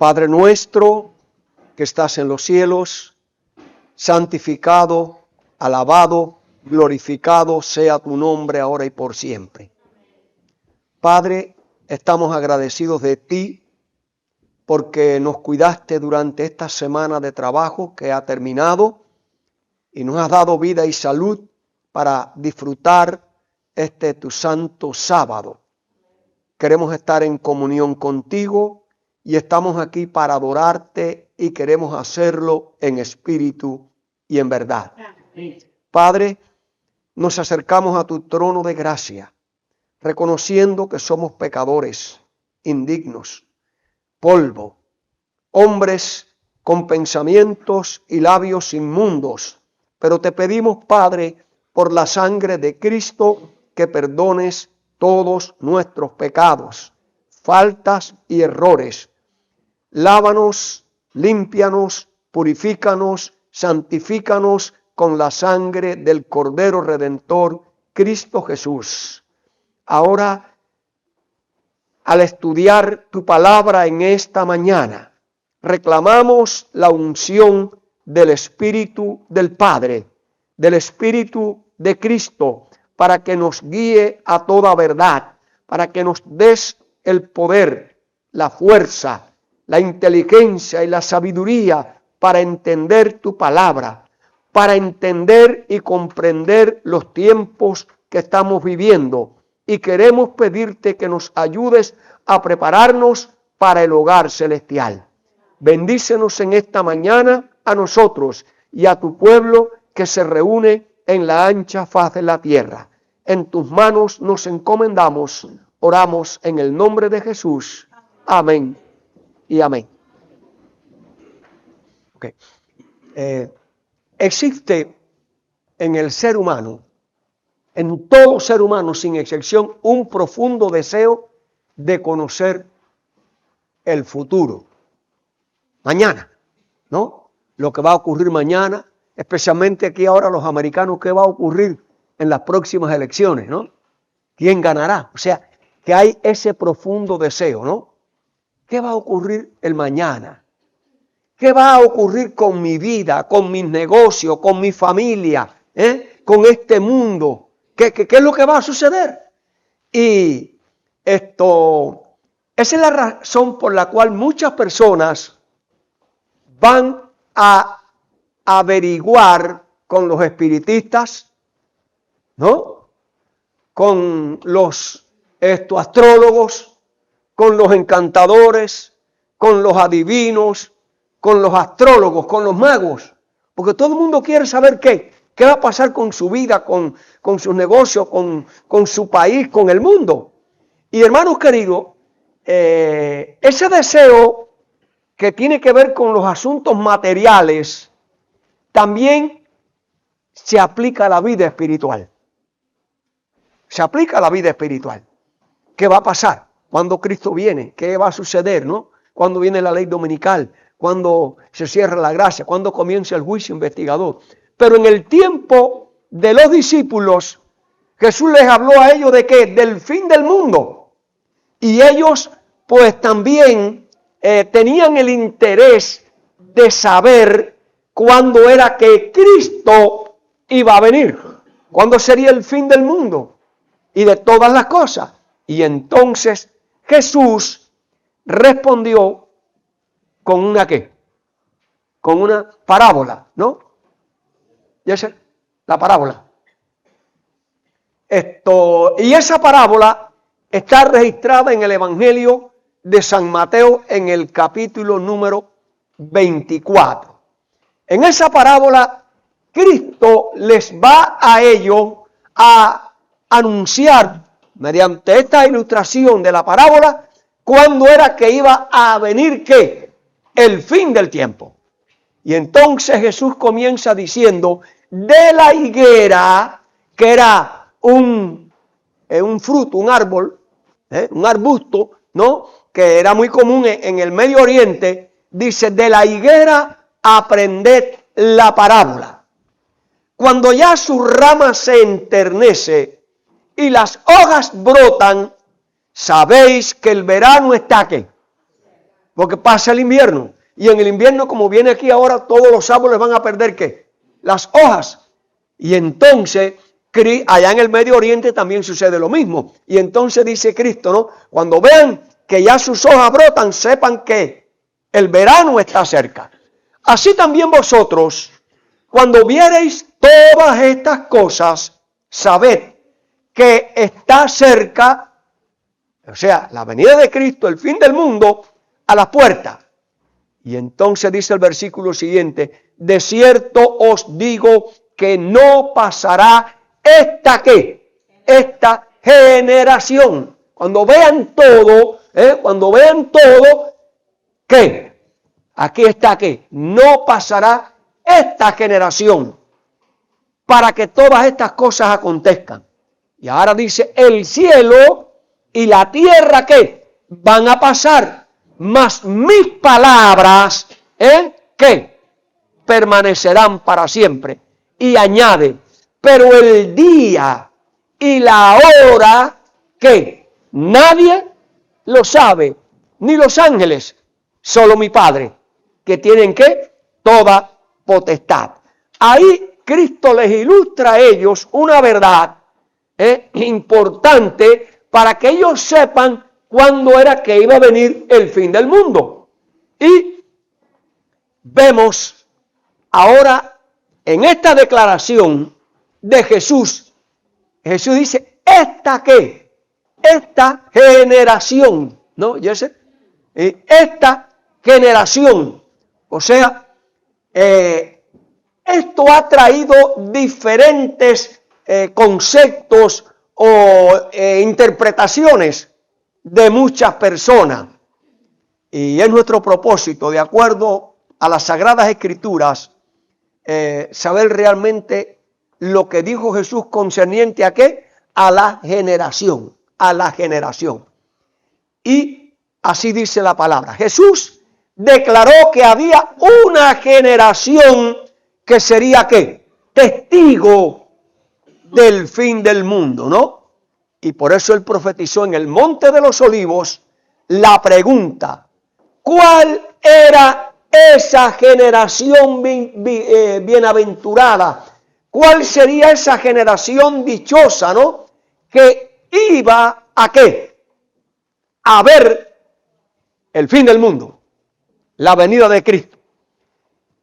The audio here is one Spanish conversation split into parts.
Padre nuestro que estás en los cielos, santificado, alabado, glorificado sea tu nombre ahora y por siempre. Padre, estamos agradecidos de ti porque nos cuidaste durante esta semana de trabajo que ha terminado y nos has dado vida y salud para disfrutar tu santo sábado. Queremos estar en comunión contigo y estamos aquí para adorarte y queremos hacerlo en espíritu y en verdad. Padre, nos acercamos a tu trono de gracia, reconociendo que somos pecadores, indignos, polvo, hombres con pensamientos y labios inmundos. Pero te pedimos, Padre, por la sangre de Cristo, que perdones todos nuestros pecados, faltas y errores. Lávanos, límpianos, purifícanos, santifícanos con la sangre del Cordero Redentor, Cristo Jesús. Ahora, al estudiar tu palabra en esta mañana, reclamamos la unción del Espíritu del Padre, del Espíritu de Cristo, para que nos guíe a toda verdad, para que nos des el poder, la fuerza, la inteligencia y la sabiduría para entender tu palabra, para entender y comprender los tiempos que estamos viviendo. Y queremos pedirte que nos ayudes a prepararnos para el hogar celestial. Bendícenos en esta mañana a nosotros y a tu pueblo que se reúne en la ancha faz de la tierra. En tus manos nos encomendamos, oramos en el nombre de Jesús. Amén y amén. Okay. Existe en el ser humano, en todo ser humano sin excepción, un profundo deseo de conocer el futuro. Mañana, ¿no? Lo que va a ocurrir mañana, especialmente aquí ahora los americanos, ¿qué va a ocurrir en las próximas elecciones, ¿no? ¿Quién ganará? O sea, que hay ese profundo deseo, ¿no? ¿Qué va a ocurrir el mañana? ¿Qué va a ocurrir con mi vida, con mis negocios, con mi familia, con este mundo? ¿Qué es lo que va a suceder? Y esa es la razón por la cual muchas personas van a averiguar con los espiritistas, ¿no? Con los astrólogos, con los encantadores, con los adivinos, con los astrólogos, con los magos, porque todo el mundo quiere saber qué va a pasar con su vida, con sus negocios, con su país, con el mundo. Y hermanos queridos, ese deseo que tiene que ver con los asuntos materiales, también se aplica a la vida espiritual. Se aplica a la vida espiritual. ¿Qué va a pasar? ¿Cuándo Cristo viene? ¿Qué va a suceder, no? ¿Cuándo viene la ley dominical? ¿Cuándo se cierra la gracia? ¿Cuándo comienza el juicio investigador? Pero en el tiempo de los discípulos, Jesús les habló a ellos de ¿qué? Del fin del mundo. Y ellos pues también tenían el interés de saber cuándo era que Cristo iba a venir. ¿Cuándo sería el fin del mundo? Y de todas las cosas. Y entonces Jesús respondió con una ¿qué? Con una parábola, ¿no? ¿Ya sé? La parábola. Y esa parábola está registrada en el Evangelio de San Mateo en el capítulo número 24. En esa parábola, Cristo les va a ellos a anunciar, mediante esta ilustración de la parábola, cuándo era que iba a venir ¿qué? El fin del tiempo. Y entonces Jesús comienza diciendo de la higuera, que era un fruto, un árbol, un arbusto, ¿no? Que era muy común en el Medio Oriente, dice, de la higuera aprended la parábola. Cuando ya su rama se enternece y las hojas brotan, sabéis que el verano está ¿qué? porque pasa el invierno. Y en el invierno, como viene aquí ahora, todos los árboles van a perder ¿qué? Las hojas. Y entonces, allá en el Medio Oriente también sucede lo mismo. Y entonces dice Cristo, ¿no? Cuando vean que ya sus hojas brotan, sepan que el verano está cerca. Así también vosotros, cuando viereis todas estas cosas, sabed que está cerca, o sea, la venida de Cristo, el fin del mundo, a la puerta. Y entonces dice el versículo siguiente, de cierto os digo que no pasará esta generación. Cuando vean todo, ¿qué? Aquí está que no pasará esta generación para que todas estas cosas acontezcan. Y ahora dice, el cielo y la tierra, ¿qué? Van a pasar, mas mis palabras, ¿qué? Permanecerán para siempre. Y añade, pero el día y la hora, ¿qué? Nadie lo sabe, ni los ángeles, solo mi Padre, que tienen ¿qué? Toda potestad. Ahí Cristo les ilustra a ellos una verdad importante para que ellos sepan cuándo era que iba a venir el fin del mundo. Y vemos ahora en esta declaración de Jesús, Jesús dice, ¿esta qué? Esta generación, ¿no? Jesse? Esta generación, o sea, esto ha traído diferentes conceptos o interpretaciones de muchas personas. Y es nuestro propósito, de acuerdo a las Sagradas Escrituras, saber realmente lo que dijo Jesús concerniente a qué, a la generación, Y así dice la palabra. Jesús declaró que había una generación que sería ¿qué? Testigo del fin del mundo, ¿no? Y por eso él profetizó en el Monte de los Olivos la pregunta, ¿cuál era esa generación bienaventurada? ¿Cuál sería esa generación dichosa, ¿no? Que iba a ¿qué? A ver el fin del mundo, la venida de Cristo.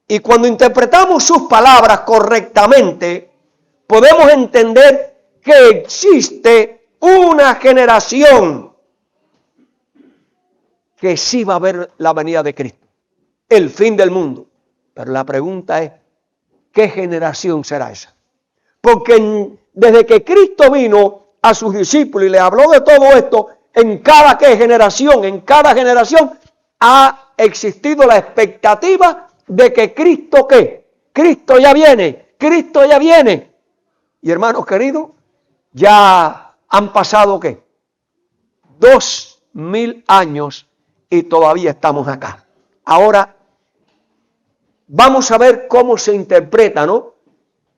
Y cuando interpretamos sus palabras correctamente, podemos entender que existe una generación que sí va a ver la venida de Cristo, el fin del mundo. Pero la pregunta es, ¿qué generación será esa? Porque desde que Cristo vino a sus discípulos y les habló de todo esto, en cada generación ha existido la expectativa de que Cristo ¿qué? Cristo ya viene. Y hermanos queridos, ya han pasado ¿qué? 2000 años y todavía estamos acá. Ahora vamos a ver cómo se interpreta, ¿no?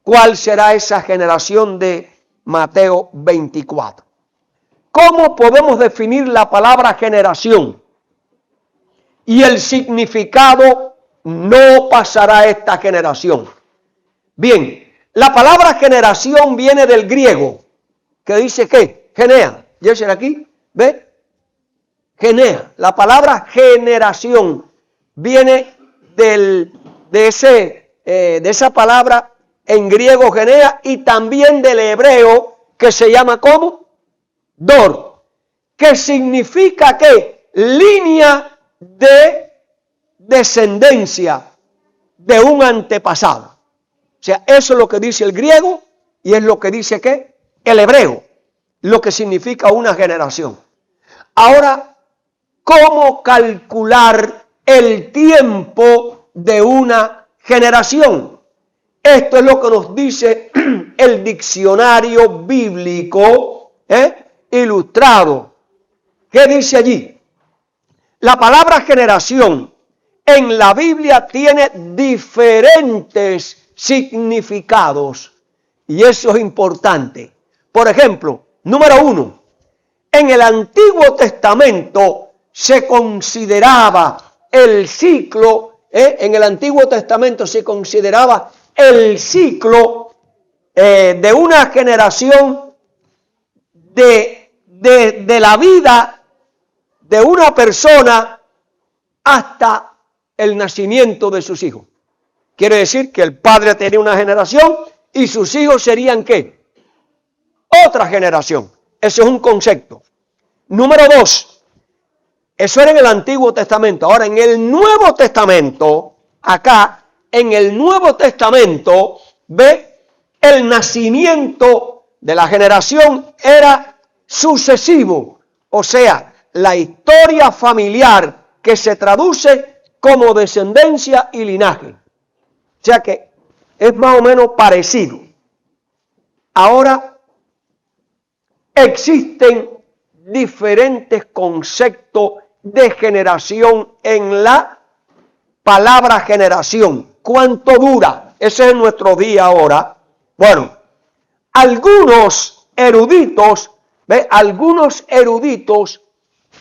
¿Cuál será esa generación de Mateo 24? ¿Cómo podemos definir la palabra generación? Y el significado, no pasará esta generación. Bien, la palabra generación viene del griego, que dice ¿qué? Genea. ¿Ya será aquí? ¿Ve? Genea. La palabra generación viene de esa palabra en griego genea y también del hebreo que se llama ¿cómo? Dor, que significa ¿qué? Línea de descendencia de un antepasado. O sea, eso es lo que dice el griego y es lo que dice ¿qué? El hebreo, lo que significa una generación. Ahora, ¿cómo calcular el tiempo de una generación? Esto es lo que nos dice el diccionario bíblico ilustrado. ¿Qué dice allí? La palabra generación en la Biblia tiene diferentes significados y eso es importante. Por ejemplo, número 1, en el Antiguo Testamento se consideraba el ciclo, en el Antiguo Testamento se consideraba el ciclo de una generación de la vida de una persona hasta el nacimiento de sus hijos. Quiere decir que el padre tenía una generación y sus hijos serían ¿qué? Otra generación. Ese es un concepto. Número 2. Eso era en el Antiguo Testamento. Ahora, en el Nuevo Testamento, acá, en el Nuevo Testamento, ve, el nacimiento de la generación era sucesivo. O sea, la historia familiar que se traduce como descendencia y linaje. O sea que es más o menos parecido. Ahora, existen diferentes conceptos de generación en la palabra generación. ¿Cuánto dura? Ese es nuestro día ahora. Bueno, algunos eruditos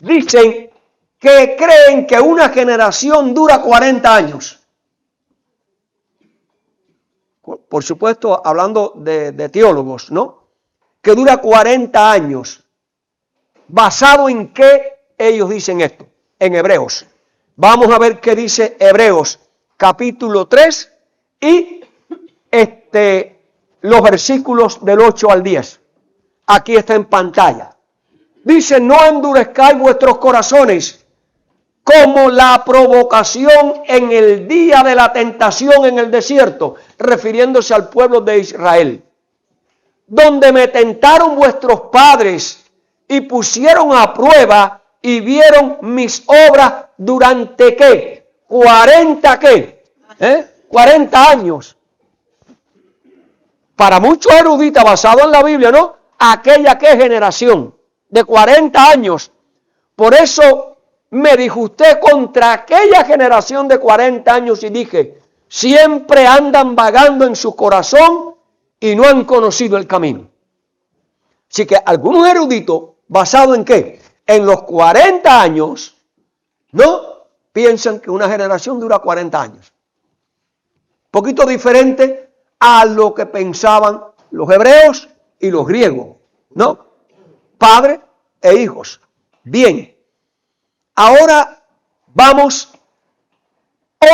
dicen que creen que una generación dura 40 años. Por supuesto, hablando de teólogos, ¿no? Que dura 40 años. ¿Basado en qué ellos dicen esto? En Hebreos. Vamos a ver qué dice Hebreos, capítulo 3 y los versículos del 8 al 10. Aquí está en pantalla. Dice, no endurezcáis vuestros corazones como la provocación en el día de la tentación en el desierto, refiriéndose al pueblo de Israel, donde me tentaron vuestros padres y pusieron a prueba y vieron mis obras durante ¿qué? 40 ¿qué? 40 años. Para muchos eruditos, basado en la Biblia, ¿no? Aquella que generación de 40 años. Por eso me disgusté contra aquella generación de 40 años y dije, siempre andan vagando en su corazón y no han conocido el camino. Así que algunos eruditos, ¿basado en qué? En los 40 años, ¿no? Piensan que una generación dura 40 años. Poquito diferente a lo que pensaban los hebreos y los griegos, ¿no? Padre e hijos. Bien. Ahora vamos,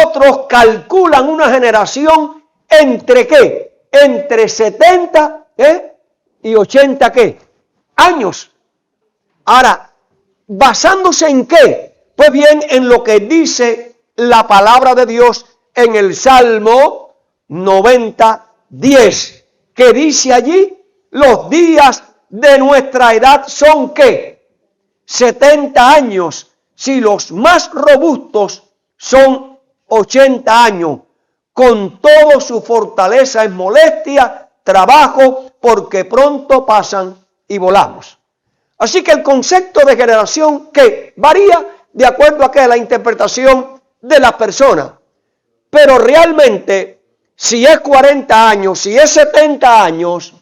otros calculan una generación entre ¿qué? Entre 70 y 80 ¿qué? Años. Ahora, ¿basándose en qué? Pues bien, en lo que dice la palabra de Dios en el Salmo 90:10, que dice allí, los días de nuestra edad son ¿qué? 70 años. Si los más robustos son 80 años, con todo su fortaleza en molestia, trabajo, porque pronto pasan y volamos. Así que el concepto de generación que varía de acuerdo a la interpretación de las personas. Pero realmente, si es 40 años, si es 70 años,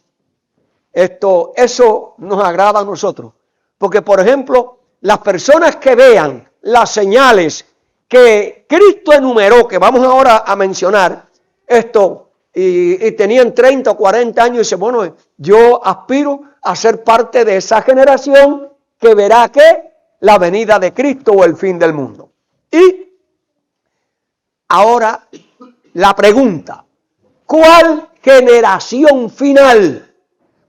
eso nos agrada a nosotros. Porque, por ejemplo, las personas que vean las señales que Cristo enumeró, que vamos ahora a mencionar y tenían 30 o 40 años y dicen, bueno, yo aspiro a ser parte de esa generación que verá que la venida de Cristo o el fin del mundo. Y ahora la pregunta, ¿cuál generación final?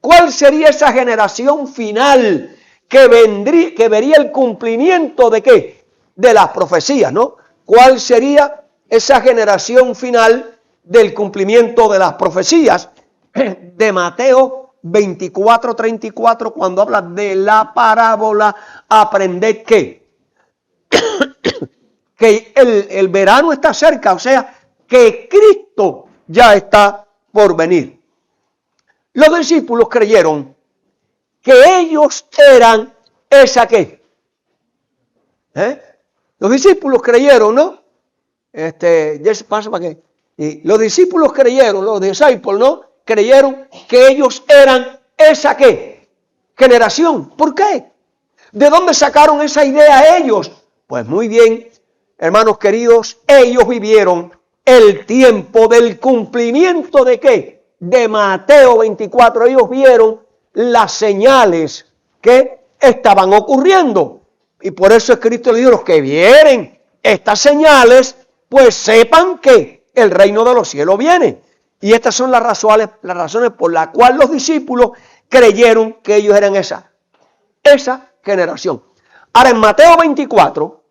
¿Cuál sería esa generación final que vería el cumplimiento de qué? De las profecías, ¿no? ¿Cuál sería esa generación final del cumplimiento de las profecías de Mateo 24:34, cuando habla de la parábola? Aprended ¿qué? Que el verano está cerca, o sea, que Cristo ya está por venir. Los discípulos creyeron que ellos eran esa ¿qué? Los discípulos creyeron, ¿no? Pasa para qué. Y los discípulos creyeron, los discípulos, ¿no? Creyeron que ellos eran esa ¿qué? Generación. ¿Por qué? ¿De dónde sacaron esa idea ellos? Pues muy bien, hermanos queridos, ellos vivieron el tiempo del cumplimiento ¿de qué? De Mateo 24. Ellos vieron las señales que estaban ocurriendo. Y por eso es Cristo le dijo, los que vieren estas señales, pues sepan que el reino de los cielos viene. Y estas son las razones por las cuales los discípulos creyeron que ellos eran esa generación. Ahora en Mateo 24,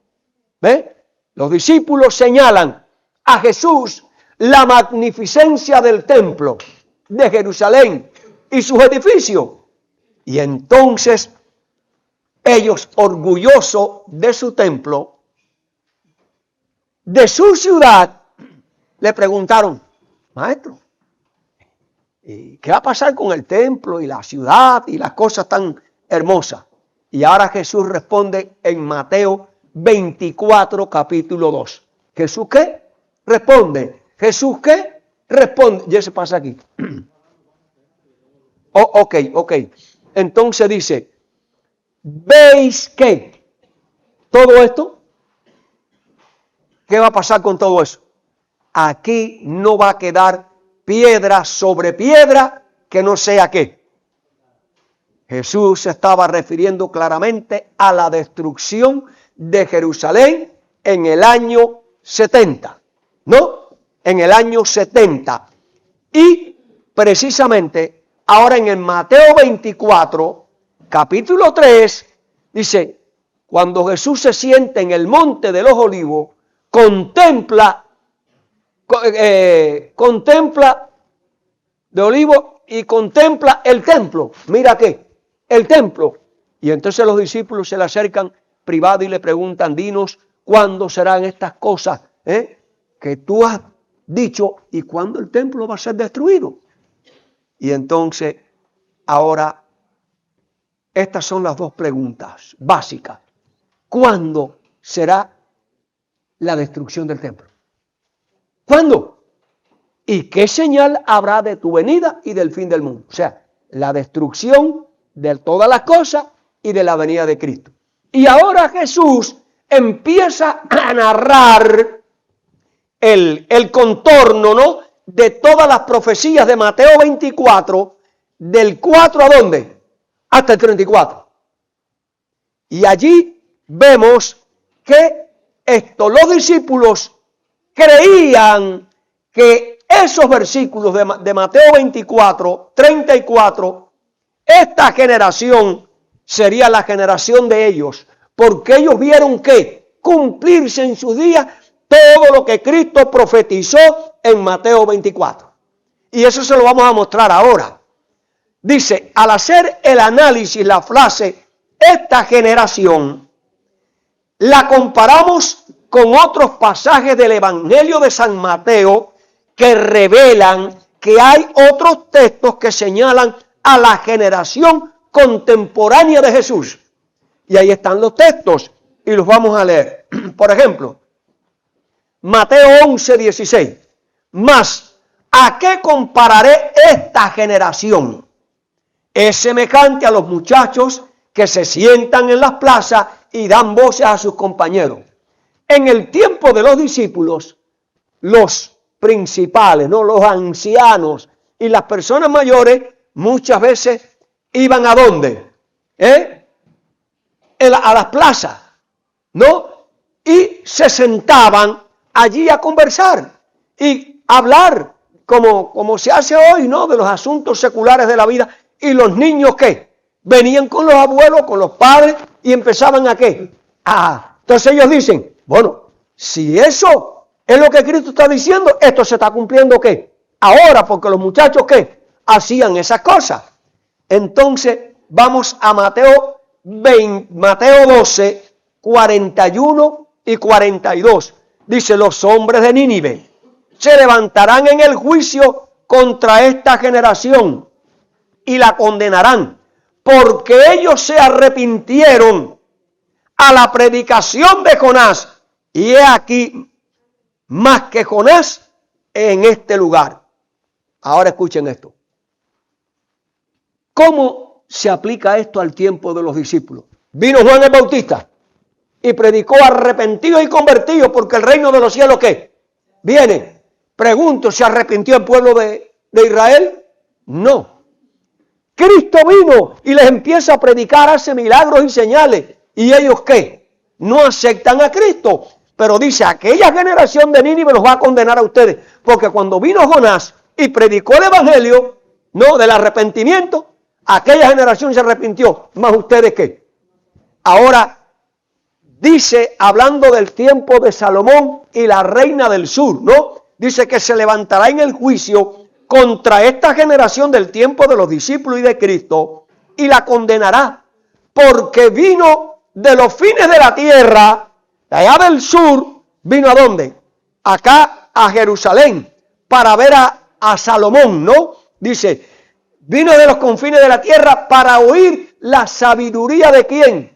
los discípulos señalan a Jesús la magnificencia del templo de Jerusalén y sus edificios. Y entonces ellos, orgullosos de su templo, de su ciudad, le preguntaron, maestro, ¿qué va a pasar con el templo y la ciudad y las cosas tan hermosas? Y ahora Jesús responde en Mateo 24, capítulo 2. ¿Jesús qué? Responde. ¿Jesús qué? Responde. Ya se pasa aquí. Ok. Entonces dice, ¿veis qué? Todo esto, ¿qué va a pasar con todo eso? Aquí no va a quedar piedra sobre piedra que no sea qué. Jesús se estaba refiriendo claramente a la destrucción de Jerusalén en el año 70, ¿no? En el año 70. Y precisamente ahora en el Mateo 24, capítulo 3, dice, cuando Jesús se siente en el monte de los olivos, contempla de olivos y contempla el templo. Mira qué, el templo. Y entonces los discípulos se le acercan privado y le preguntan, dinos, ¿cuándo serán estas cosas que tú has dicho y cuándo el templo va a ser destruido? Y entonces, ahora, estas son las dos preguntas básicas. ¿Cuándo será la destrucción del templo? ¿Cuándo? ¿Y qué señal habrá de tu venida y del fin del mundo? O sea, la destrucción de todas las cosas y de la venida de Cristo. Y ahora Jesús empieza a narrar el contorno, ¿no?, de todas las profecías de Mateo 24, del 4 ¿a dónde? Hasta el 34. Y allí vemos que los discípulos creían que esos versículos de Mateo 24, 34, esta generación sería la generación de ellos, porque ellos vieron que cumplirse en sus días todo lo que Cristo profetizó en Mateo 24. Y eso se lo vamos a mostrar ahora. Dice, al hacer el análisis, la frase, esta generación, la comparamos con otros pasajes del Evangelio de San Mateo que revelan que hay otros textos que señalan a la generación contemporánea de Jesús. Y ahí están los textos y los vamos a leer. Por ejemplo, Mateo 11, 16. Mas, ¿a qué compararé esta generación? Es semejante a los muchachos que se sientan en las plazas y dan voces a sus compañeros. En el tiempo de los discípulos, los principales, ¿no?, los ancianos y las personas mayores muchas veces iban ¿a dónde? A las plazas, ¿no? Y se sentaban allí a conversar y hablar como se hace hoy, ¿no?, de los asuntos seculares de la vida. Y los niños, ¿qué? Venían con los abuelos, con los padres y empezaban ¿a qué? Entonces ellos dicen, bueno, si eso es lo que Cristo está diciendo, esto se está cumpliendo ¿qué? Ahora, porque los muchachos ¿qué? Hacían esas cosas. Entonces vamos a Mateo 12, 41 y 42. Dice, los hombres de Nínive se levantarán en el juicio contra esta generación y la condenarán, porque ellos se arrepintieron a la predicación de Jonás, y he aquí más que Jonás en este lugar. Ahora escuchen esto. ¿Cómo se aplica esto al tiempo de los discípulos? Vino Juan el Bautista y predicó arrepentidos y convertidos porque el reino de los cielos, ¿qué? Viene. Pregunto, ¿se arrepintió el pueblo de Israel? No. Cristo vino y les empieza a predicar, hace milagros y señales. ¿Y ellos qué? No aceptan a Cristo. Pero dice, aquella generación de Nínive los va a condenar a ustedes. Porque cuando vino Jonás y predicó el evangelio, no, del arrepentimiento, aquella generación se arrepintió. ¿Más ustedes qué? Ahora dice, hablando del tiempo de Salomón y la reina del sur, ¿no? Dice que se levantará en el juicio contra esta generación del tiempo de los discípulos y de Cristo y la condenará. Porque vino de los fines de la tierra, de allá del sur, vino ¿a dónde? Acá a Jerusalén, para ver a Salomón, ¿no? Dice, vino de los confines de la tierra para oír la sabiduría de ¿quién?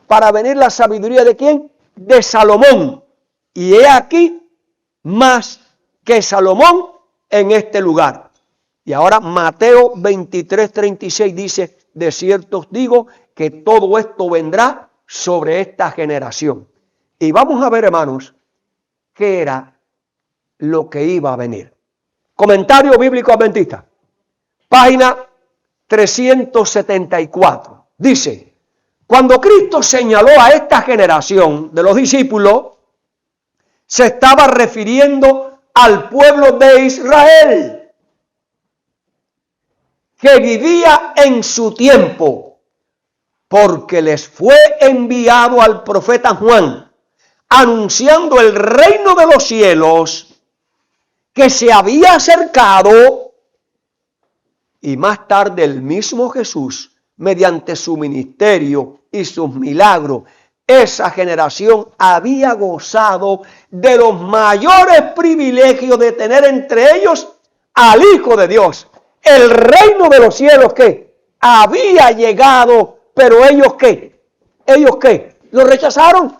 Para venir la sabiduría de ¿quién? De Salomón. Y he aquí más que Salomón en este lugar. Y ahora Mateo 23:36 dice, de cierto os digo que todo esto vendrá sobre esta generación. Y vamos a ver, hermanos, qué era lo que iba a venir. Comentario bíblico adventista, página 374. Dice, cuando Cristo señaló a esta generación de los discípulos, se estaba refiriendo al pueblo de Israel, que vivía en su tiempo, porque les fue enviado al profeta Juan, anunciando el reino de los cielos que se había acercado, y más tarde el mismo Jesús, mediante su ministerio y sus milagros, esa generación había gozado de los mayores privilegios de tener entre ellos al Hijo de Dios. El reino de los cielos que había llegado, pero ellos ¿qué? ¿Ellos qué? ¿Lo rechazaron?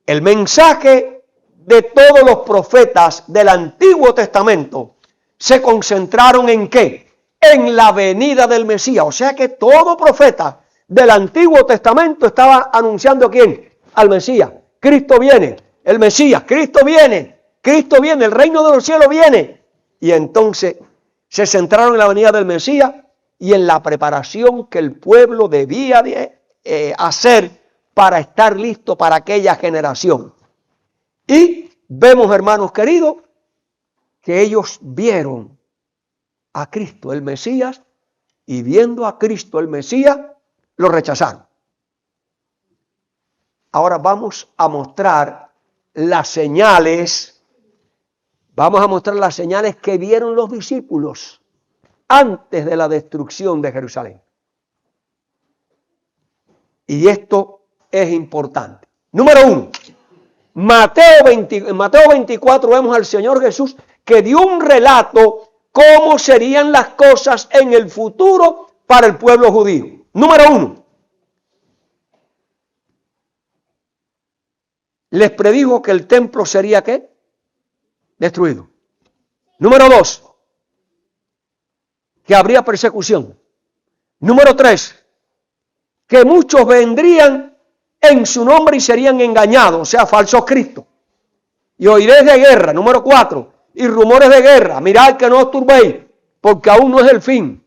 El mensaje de todos los profetas del Antiguo Testamento se concentraron ¿en qué? En la venida del Mesías. O sea que todo profeta del Antiguo Testamento estaba anunciando ¿quién? Al Mesías. Cristo viene, el Mesías, Cristo viene, el reino de los cielos viene. Y entonces se centraron en la venida del Mesías y en la preparación que el pueblo debía de hacer para estar listo para aquella generación. Y vemos, hermanos queridos, que ellos vieron a Cristo el Mesías y viendo a Cristo el Mesías, lo rechazaron. Ahora vamos a mostrar las señales, que vieron los discípulos antes de la destrucción de Jerusalén. Y esto es importante. Número 1, en Mateo 24 vemos al Señor Jesús que dio un relato cómo serían las cosas en el futuro para el pueblo judío. Número 1, les predijo que el templo sería ¿qué? Destruido. Número 2, que habría persecución. Número 3, que muchos vendrían en su nombre y serían engañados, o sea, falsos cristos. Y oiréis de guerra. Número 4, y rumores de guerra. Mirad que no os turbéis, porque aún no es el fin.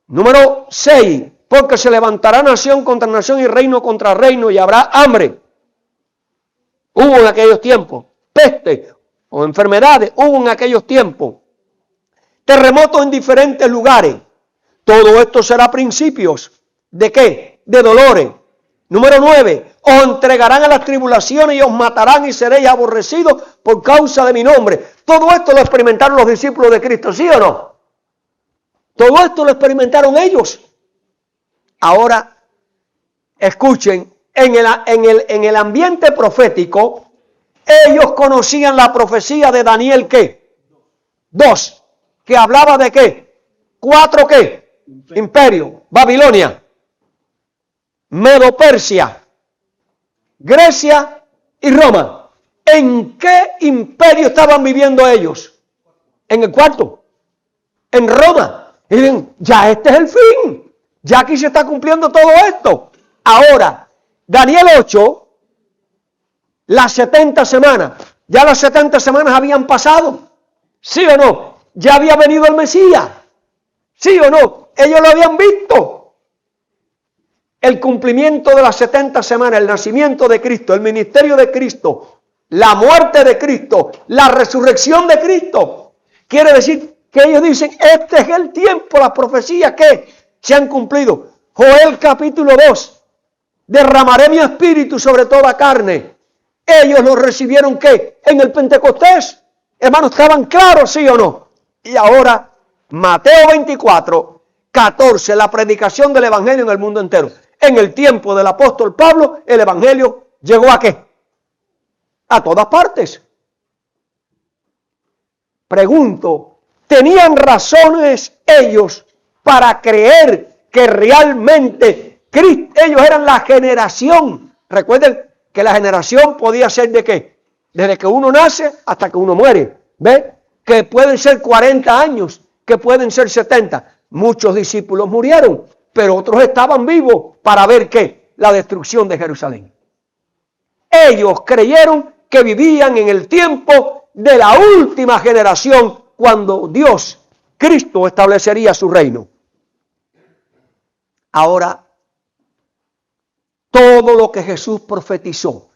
Número 6, porque se levantará nación contra nación y reino contra reino y habrá hambre. Hubo en aquellos tiempos peste o enfermedades, hubo en aquellos tiempos terremotos en diferentes lugares. Todo esto será principios ¿de qué? De dolores. Número 9, os entregarán a las tribulaciones y os matarán y seréis aborrecidos por causa de mi nombre. Todo esto lo experimentaron los discípulos de Cristo, ¿sí o no? Todo esto lo experimentaron ellos. Ahora, escuchen, en el ambiente profético, ellos conocían la profecía de Daniel, ¿qué? 2, que hablaba de ¿qué? 4, ¿qué? Imperio, Babilonia, Medo-Persia, Grecia y Roma. ¿En qué imperio estaban viviendo ellos? En el 4, en Roma. Y dicen, ya este es el fin. Ya aquí se está cumpliendo todo esto. Ahora, Daniel 8, las 70 semanas. Ya las 70 semanas habían pasado. ¿Sí o no? Ya había venido el Mesías. ¿Sí o no? Ellos lo habían visto. El cumplimiento de las 70 semanas, el nacimiento de Cristo, el ministerio de Cristo, la muerte de Cristo, la resurrección de Cristo. Quiere decir que ellos dicen, este es el tiempo, las profecías que se han cumplido. Joel capítulo 2, derramaré mi espíritu sobre toda carne. Ellos lo recibieron ¿qué? En el Pentecostés. Hermanos, ¿estaban claros, sí o no? Y ahora, Mateo 24, 14, la predicación del evangelio en el mundo entero. En el tiempo del apóstol Pablo, el evangelio llegó ¿a qué? A todas partes. Pregunto, ¿tenían razones ellos para creer que realmente Cristo, ellos eran la generación? Recuerden que la generación podía ser ¿de qué? Desde que uno nace hasta que uno muere. ¿Ve? Que pueden ser 40 años, que pueden ser 70. Muchos discípulos murieron, pero otros estaban vivos para ver ¿qué? La destrucción de Jerusalén. Ellos creyeron que vivían en el tiempo de la última generación, cuando Dios, Cristo, establecería su reino. Ahora, todo lo que Jesús profetizó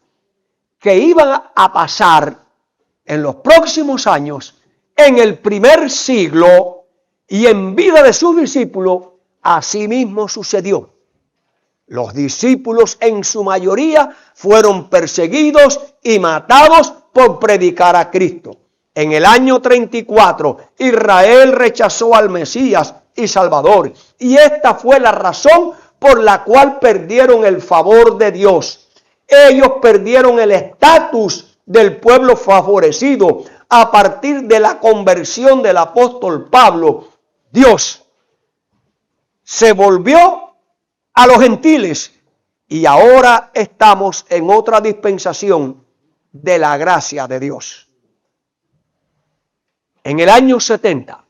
que iban a pasar en los próximos años, en el primer siglo y en vida de sus discípulos, así mismo sucedió. Los discípulos en su mayoría fueron perseguidos y matados por predicar a Cristo. En el año 34, Israel rechazó al Mesías y Salvador, y esta fue la razón por la cual perdieron el favor de Dios. Ellos perdieron el estatus del pueblo favorecido. A partir de la conversión del apóstol Pablo, Dios se volvió a los gentiles y ahora estamos en otra dispensación de la gracia de Dios. En el año 70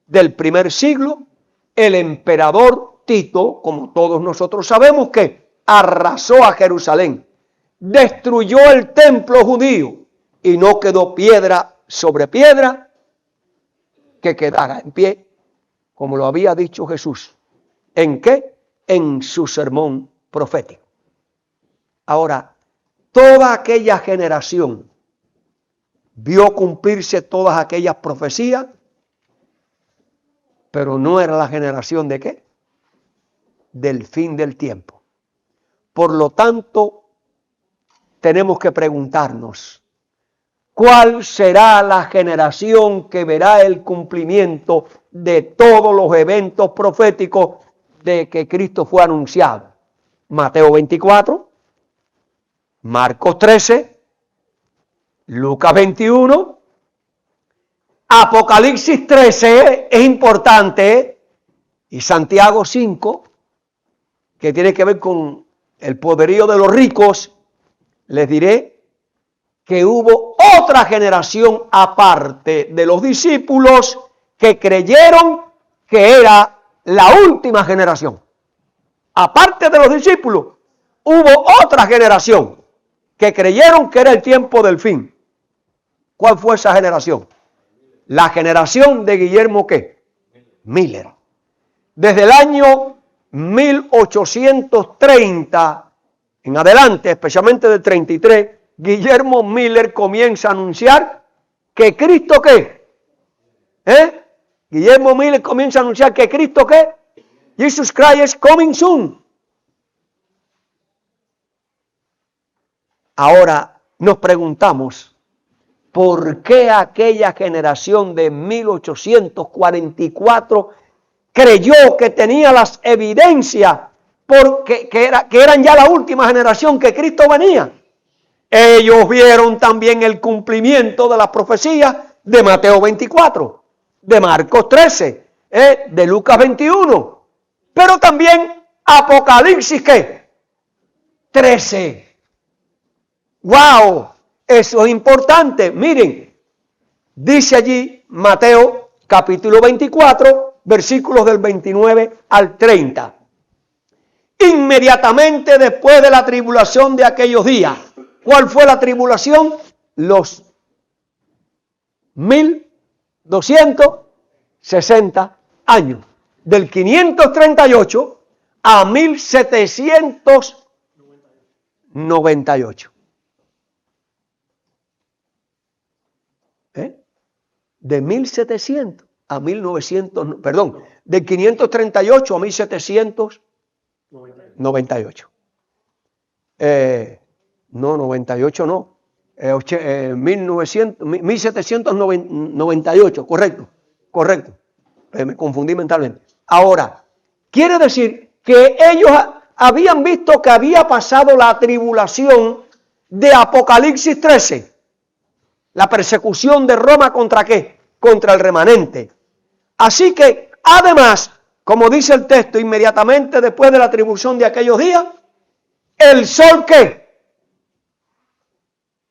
del primer siglo, el emperador Tito, como todos nosotros sabemos, que arrasó a Jerusalén, destruyó el templo judío y no quedó piedra sobre piedra que quedara en pie, como lo había dicho Jesús. ¿En qué? En su sermón profético. Ahora, toda aquella generación vio cumplirse todas aquellas profecías, pero no era la generación de ¿qué? Del fin del tiempo. Por lo tanto, tenemos que preguntarnos, ¿cuál será la generación que verá el cumplimiento de todos los eventos proféticos de que Cristo fue anunciado? Mateo 24, Marcos 13, Lucas 21, Apocalipsis 13, es importante, y Santiago 5, que tiene que ver con el poderío de los ricos. Les diré que hubo otra generación aparte de los discípulos que creyeron que era la última generación. Aparte de los discípulos, hubo otra generación que creyeron que era el tiempo del fin. ¿Cuál fue esa generación? La generación de Guillermo ¿qué? Miller. Desde el año 1830 en adelante, especialmente del 33, Guillermo Miller comienza a anunciar que Cristo ¿qué? Guillermo Miller comienza a anunciar que Cristo ¿qué? Jesus Christ is coming soon. Ahora nos preguntamos, ¿por qué aquella generación de 1844 creyó que tenía las evidencias porque que eran ya la última generación, que Cristo venía? Ellos vieron también el cumplimiento de las profecías de Mateo 24, de Marcos 13, de Lucas 21, pero también Apocalipsis ¿qué? 13. ¡Wow! Eso es importante. Miren, dice allí Mateo capítulo 24, versículos del 29 al 30. inmediatamente después de la tribulación de aquellos días. ¿Cuál fue la tribulación? Los 1260 años. Del 538 a 1798. De 1700 a 1900, perdón, de 538 a 1798. No, 98 no. 1798, correcto. Me confundí mentalmente. Ahora, quiere decir que ellos habían visto que había pasado la tribulación de Apocalipsis 13. La persecución de Roma ¿contra qué? Contra el remanente. Así que, además, como dice el texto, inmediatamente después de la tribulación de aquellos días, el sol ¿qué?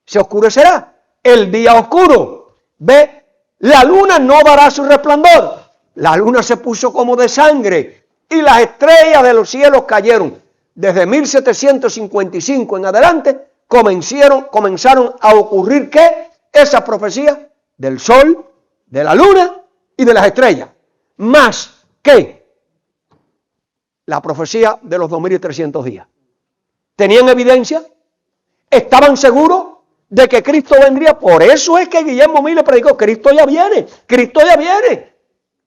Se oscurecerá. El día oscuro. Ve, la luna no dará su resplandor. La luna se puso como de sangre y las estrellas de los cielos cayeron. Desde 1755 en adelante comenzaron a ocurrir ¿qué? Esas profecías del sol, de la luna y de las estrellas. Más que la profecía de los 2300 días. ¿Tenían evidencia? ¿Estaban seguros de que Cristo vendría? Por eso es que Guillermo Miller predicó, Cristo ya viene.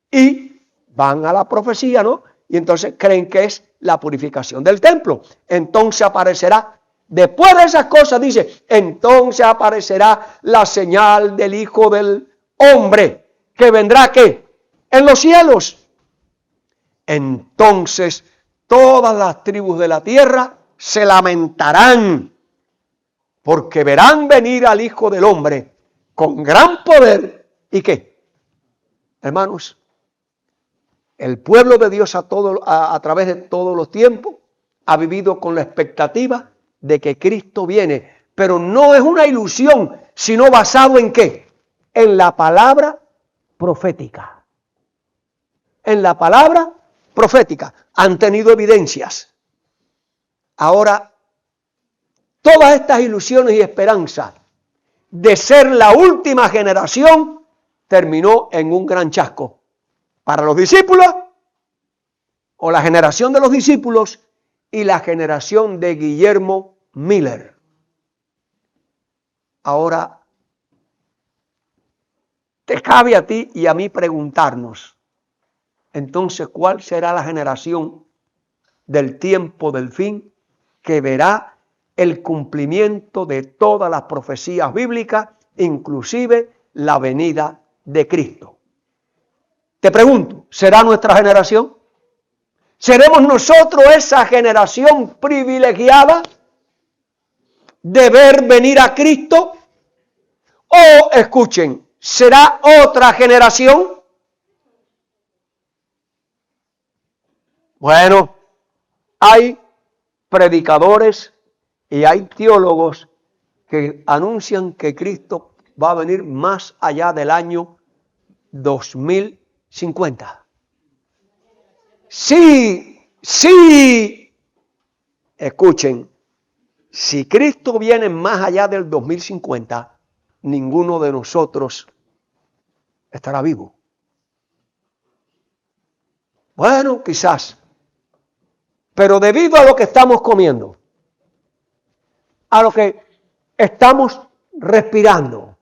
Y van a la profecía, ¿no? Y entonces creen que es la purificación del templo. Entonces aparecerá, después de esas cosas dice, entonces aparecerá la señal del Hijo del Hombre, que vendrá ¿qué? En los cielos. Entonces todas las tribus de la tierra se lamentarán, porque verán venir al Hijo del Hombre con gran poder. ¿Y qué? Hermanos, el pueblo de Dios a través de todos los tiempos ha vivido con la expectativa de que Cristo viene. Pero no es una ilusión, sino basado ¿en qué? En la palabra profética. En la palabra profética. Han tenido evidencias. Ahora, todas estas ilusiones y esperanzas de ser la última generación terminó en un gran chasco. Para los discípulos, o la generación de los discípulos y la generación de Guillermo Miller. Ahora, te cabe a ti y a mí preguntarnos, entonces, ¿cuál será la generación del tiempo del fin que verá el cumplimiento de todas las profecías bíblicas, inclusive la venida de Cristo? Te pregunto, ¿será nuestra generación? ¿Seremos nosotros esa generación privilegiada de ver venir a Cristo? O, escuchen, ¿será otra generación? Bueno, hay predicadores y hay teólogos que anuncian que Cristo va a venir más allá del año 2050. Sí, escuchen, si Cristo viene más allá del 2050, ninguno de nosotros estará vivo. Bueno, quizás, pero debido a lo que estamos comiendo, a lo que estamos respirando,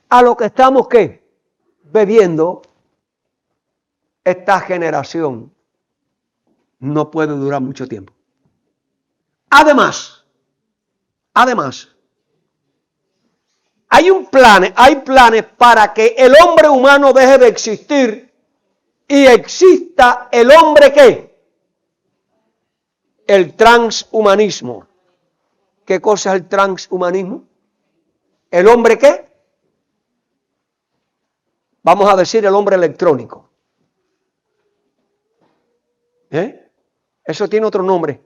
a lo que estamos ¿qué? Bebiendo, esta generación no puede durar mucho tiempo. Además, hay planes para que el hombre humano deje de existir y exista el hombre ¿qué? El transhumanismo. ¿Qué cosa es el transhumanismo? ¿El hombre qué? Vamos a decir el hombre electrónico. Eso tiene otro nombre.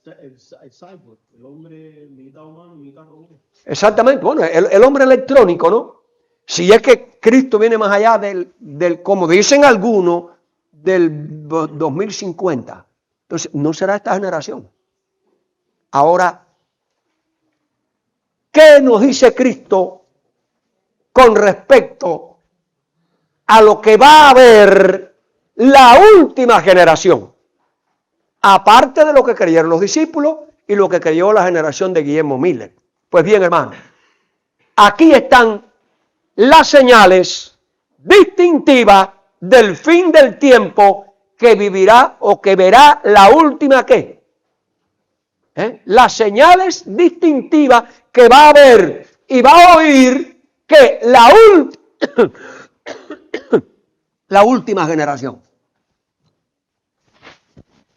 El cyborg, el hombre mitad humano, mitad robot. Exactamente, bueno, el hombre electrónico, ¿no? Si es que Cristo viene más allá del como dicen algunos, del 2050. Entonces, no será esta generación. Ahora, ¿qué nos dice Cristo con respecto a lo que va a haber la última generación? Aparte de lo que creyeron los discípulos y lo que creyó la generación de Guillermo Miller. Pues bien, hermano, aquí están las señales distintivas del fin del tiempo que vivirá o que verá la última ¿qué? Las señales distintivas que va a ver y va a oír que la última generación.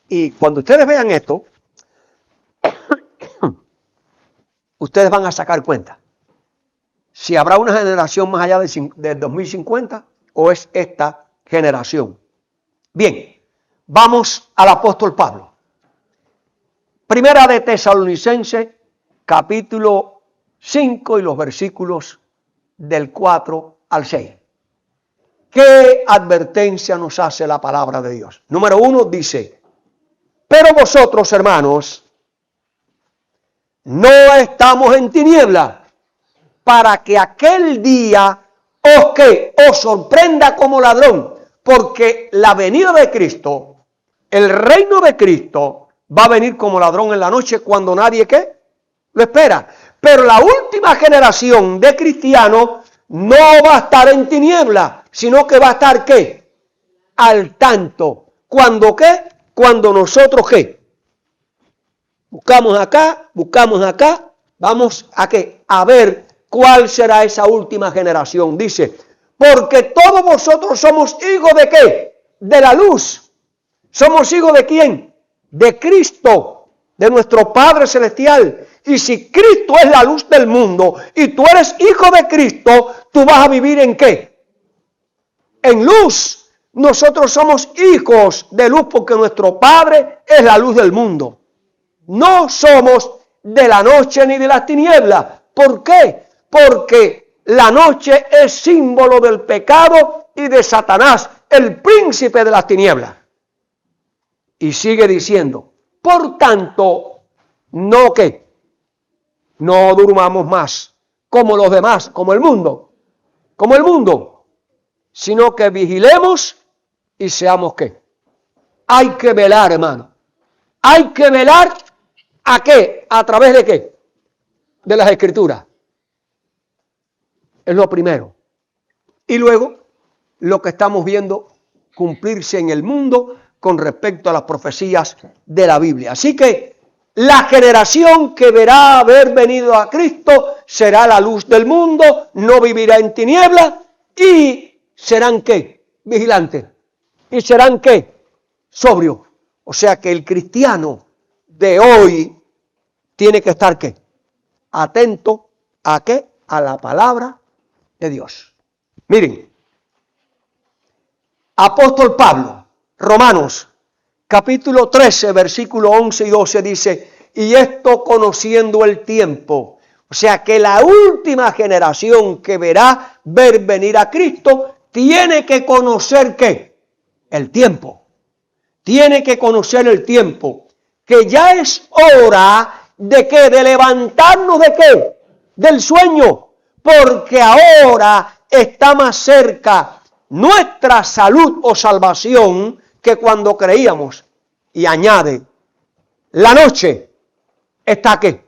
Y cuando ustedes vean esto, ustedes van a sacar cuenta si habrá una generación más allá de 2050 o es esta generación. Bien, vamos al apóstol Pablo. Primera de Tesalonicenses, capítulo 5 y los versículos del 4 al 6. ¿Qué advertencia nos hace la palabra de Dios? Número 1 dice, pero vosotros, hermanos, no estamos en tinieblas, para que aquel día os sorprenda como ladrón, porque la venida de Cristo, el reino de Cristo, va a venir como ladrón en la noche cuando nadie ¿qué? Lo espera. Pero la última generación de cristianos no va a estar en tinieblas, sino que va a estar ¿qué? Al tanto. ¿Cuándo qué? Cuando nosotros ¿qué? Buscamos acá, vamos a ¿qué? A ver cuál será esa última generación. Dice, porque todos vosotros somos hijos de ¿qué? De la luz. ¿Somos hijos de quién? De Cristo, de nuestro Padre Celestial. Y si Cristo es la luz del mundo y tú eres hijo de Cristo, tú vas a vivir ¿en qué? En luz. Nosotros somos hijos de luz porque nuestro Padre es la luz del mundo. No somos de la noche ni de las tinieblas. ¿Por qué? Porque la noche es símbolo del pecado y de Satanás, el príncipe de las tinieblas. Y sigue diciendo, por tanto, no ¿qué? No durmamos más como los demás, como el mundo, sino que vigilemos y seamos ¿qué? Hay que velar, hermano. Hay que velar ¿a qué? ¿A través de qué? De las Escrituras. Es lo primero. Y luego, lo que estamos viendo cumplirse en el mundo con respecto a las profecías de la Biblia. Así que la generación que verá haber venido a Cristo será la luz del mundo, no vivirá en tinieblas y serán ¿qué? Vigilantes. ¿Y serán qué? Sobrios. O sea que el cristiano de hoy tiene que estar ¿qué? Atento ¿a qué? A la palabra de Dios. Miren, apóstol Pablo, Romanos, capítulo 13, versículo 11 y 12 dice, y esto conociendo el tiempo. O sea que la última generación que verá ver venir a Cristo tiene que conocer ¿qué? El tiempo. Tiene que conocer el tiempo. Que ya es hora de ¿qué? De levantarnos ¿de qué? Del sueño. Porque ahora está más cerca nuestra salud o salvación que cuando creíamos. Y añade, la noche está ¿qué?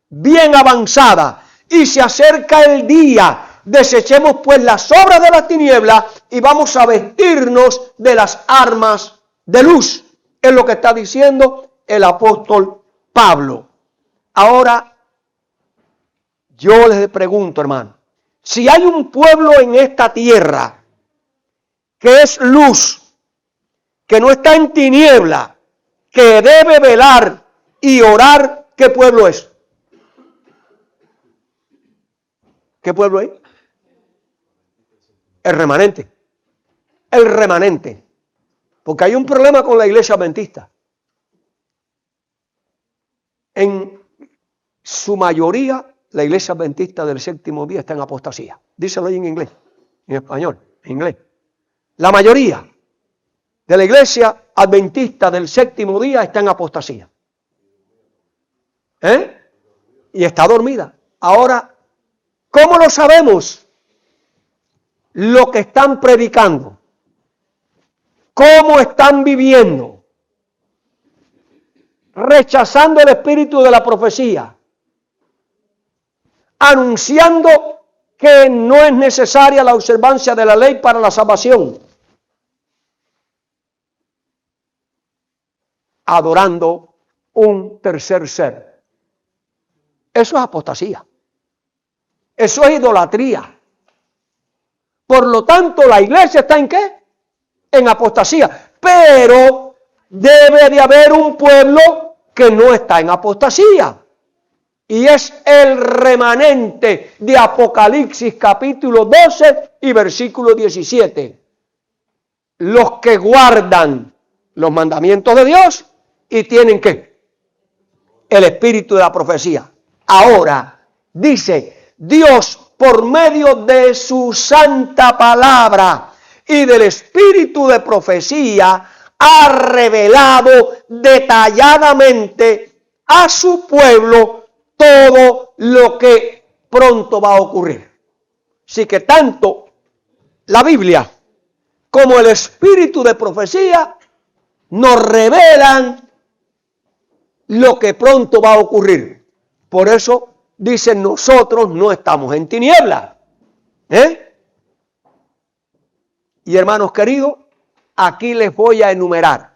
Bien avanzada y se acerca el día. Desechemos pues las obras de las tinieblas y vamos a vestirnos de las armas de luz. Es lo que está diciendo el apóstol Pablo. Ahora, yo les pregunto, hermano, si hay un pueblo en esta tierra que es luz, que no está en tiniebla, que debe velar y orar, ¿qué pueblo es? ¿Qué pueblo es? El remanente. El remanente. Porque hay un problema con la iglesia adventista. En su mayoría, la iglesia adventista del séptimo día está en apostasía. Díselo ahí en inglés, en español, en inglés. La mayoría de la iglesia adventista del séptimo día está en apostasía. Y está dormida. Ahora, ¿cómo lo sabemos? Lo que están predicando. ¿Cómo están viviendo? Rechazando el espíritu de la profecía. Anunciando que no es necesaria la observancia de la ley para la salvación. Adorando un tercer ser. Eso es apostasía. Eso es idolatría. Por lo tanto, la iglesia está ¿en qué? En apostasía. Pero debe de haber un pueblo que no está en apostasía. Y es el remanente de Apocalipsis capítulo 12 y versículo 17. Los que guardan los mandamientos de Dios y tienen ¿qué? El espíritu de la profecía. Ahora, dice, Dios por medio de su santa palabra y del espíritu de profecía ha revelado detalladamente a su pueblo todo lo que pronto va a ocurrir. Así que tanto la Biblia como el espíritu de profecía nos revelan lo que pronto va a ocurrir. Por eso dicen, nosotros no estamos en tinieblas. Y hermanos queridos, aquí les voy a enumerar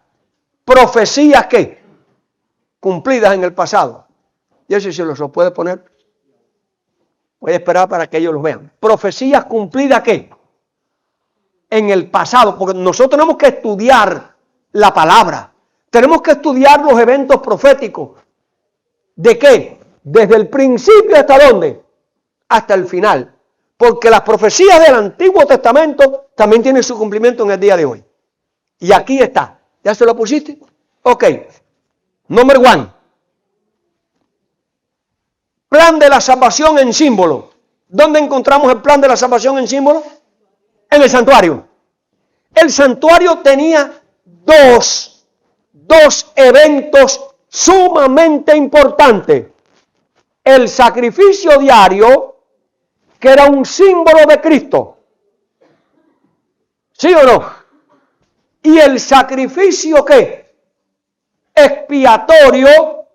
profecías que cumplidas en el pasado. Y eso se los puede poner. Voy a esperar para que ellos los vean. Profecías cumplidas ¿qué? En el pasado, porque nosotros tenemos que estudiar la palabra. Tenemos que estudiar los eventos proféticos. ¿De qué? Desde el principio hasta dónde? Hasta el final. Porque las profecías del Antiguo Testamento también tienen su cumplimiento en el día de hoy. Y aquí está. ¿Ya se lo pusiste? Ok. Número 1. Plan de la salvación en símbolo. ¿Dónde encontramos el plan de la salvación en símbolo? En el santuario. El santuario tenía dos eventos sumamente importantes. El sacrificio diario, que era un símbolo de Cristo. ¿Sí o no? Y el sacrificio ¿qué? Expiatorio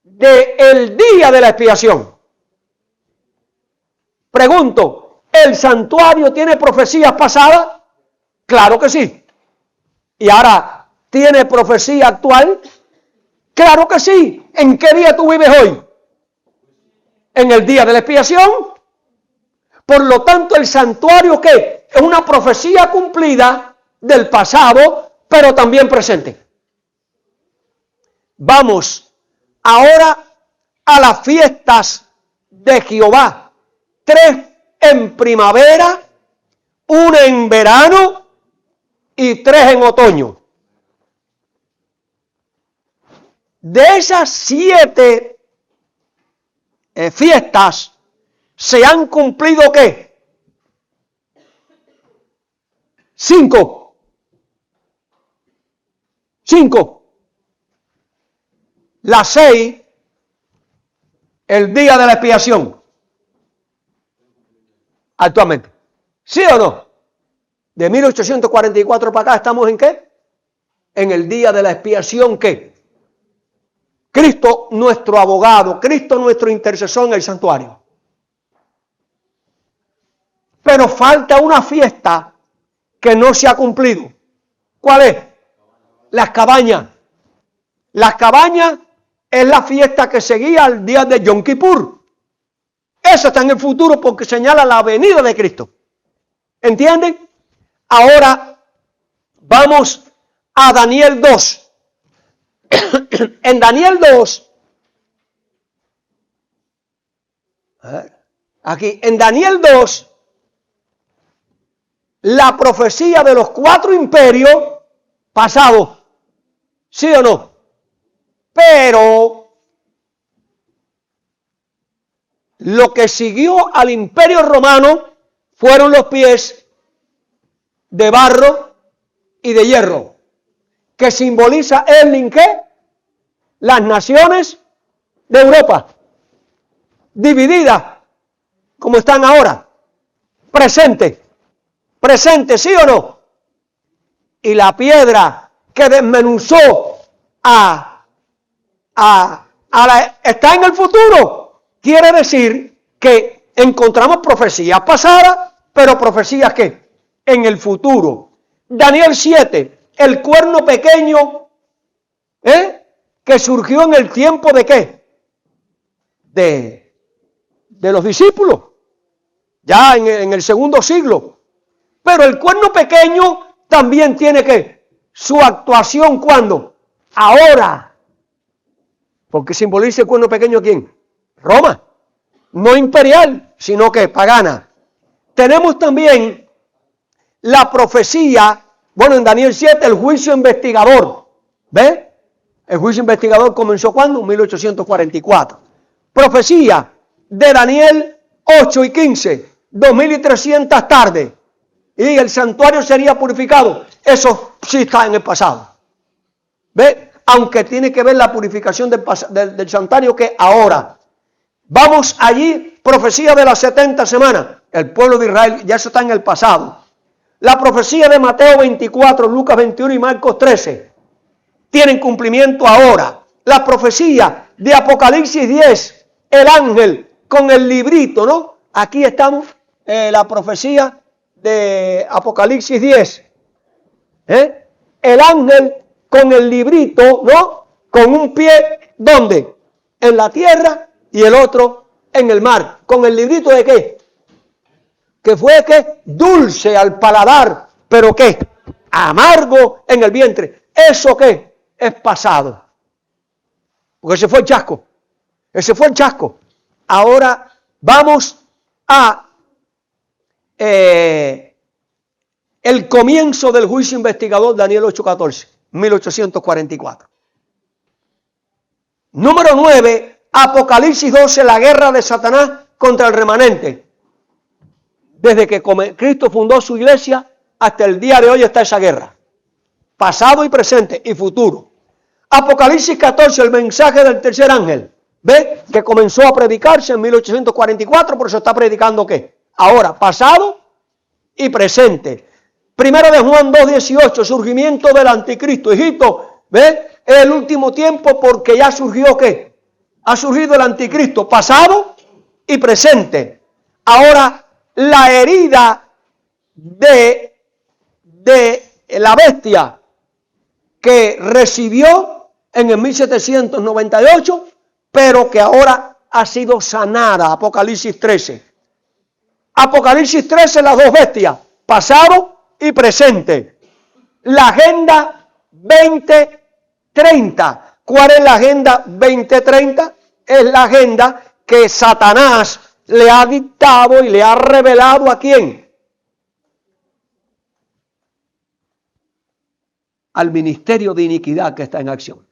del día de la expiación. Pregunto, ¿el santuario tiene profecías pasadas? Claro que sí. ¿Y ahora tiene profecía actual? Claro que sí. ¿En qué día tú vives hoy? En el día de la expiación. Por lo tanto, el santuario ¿qué? Es una profecía cumplida del pasado, pero también presente. Vamos ahora a las fiestas de Jehová. 3 en primavera, 1 en verano y 3 en otoño. De esas 7 fiestas se han cumplido ¿qué? 5. 5. Las 6, el día de la expiación. Actualmente. ¿Sí o no? De 1844 para acá estamos ¿en qué? En el día de la expiación ¿qué? Cristo nuestro abogado, Cristo nuestro intercesor en el santuario. Pero falta una fiesta que no se ha cumplido. ¿Cuál es? Las cabañas. Las cabañas es la fiesta que seguía al día de Yom Kippur. Eso está en el futuro porque señala la venida de Cristo. ¿Entienden? Ahora vamos a Daniel 2. En Daniel 2, aquí, en Daniel 2, la profecía de los 4 imperios pasados, ¿sí o no? Pero lo que siguió al imperio romano fueron los pies de barro y de hierro. que simboliza el ¿qué? Las naciones de Europa, divididas como están ahora, presente, ¿sí o no? Y la piedra que desmenuzó está en el futuro. Quiere decir que encontramos profecías pasadas, pero profecías ¿qué? En el futuro. Daniel 7, el cuerno pequeño, que surgió en el tiempo de ¿qué? De los discípulos, ya en el segundo siglo. Pero el cuerno pequeño también tiene ¿qué? Su actuación, ¿cuándo? Ahora. Porque simboliza el cuerno pequeño ¿quién? Roma. No imperial, sino que pagana. Tenemos también la profecía, bueno, en Daniel 7, el juicio investigador. ¿Ve? El juicio investigador comenzó ¿cuándo? En 1844. Profecía de Daniel 8 y 15, 2300 tardes. Y el santuario sería purificado. Eso sí está en el pasado. ¿Ve? Aunque tiene que ver la purificación del santuario que ahora. Vamos allí, profecía de las 70 semanas. El pueblo de Israel, ya eso está en el pasado. La profecía de Mateo 24, Lucas 21 y Marcos 13 tienen cumplimiento ahora. La profecía de Apocalipsis 10, el ángel con el librito, ¿no? Aquí estamos, la profecía de Apocalipsis 10. El ángel con el librito, ¿no? Con un pie, ¿dónde? En la tierra y el otro en el mar. ¿Con el librito de qué? Que fue ¿qué? Dulce al paladar, pero ¿qué? Amargo en el vientre. ¿Eso qué? Es pasado. Porque ese fue el chasco. Ese fue el chasco. Ahora vamos a el comienzo del juicio investigador, Daniel 8:14, 1844. Número 9, Apocalipsis 12, la guerra de Satanás contra el remanente. Desde que Cristo fundó su iglesia hasta el día de hoy está esa guerra. Pasado y presente y futuro. Apocalipsis 14, el mensaje del tercer ángel. ¿Ve? Que comenzó a predicarse en 1844, por eso está predicando ¿qué? Ahora, pasado y presente. Primero de Juan 2:18, surgimiento del anticristo. Hijito, ¿ve? Es el último tiempo porque ya surgió ¿qué? Ha surgido el anticristo, pasado y presente. Ahora, la herida de la bestia que recibió en el 1798, pero que ahora ha sido sanada. Apocalipsis 13. Apocalipsis 13, las dos bestias, pasado y presente. La agenda 2030. ¿Cuál es la agenda 2030? Es la agenda que Satanás le ha dictado y le ha revelado ¿a quién? Al ministerio de iniquidad que está en acción.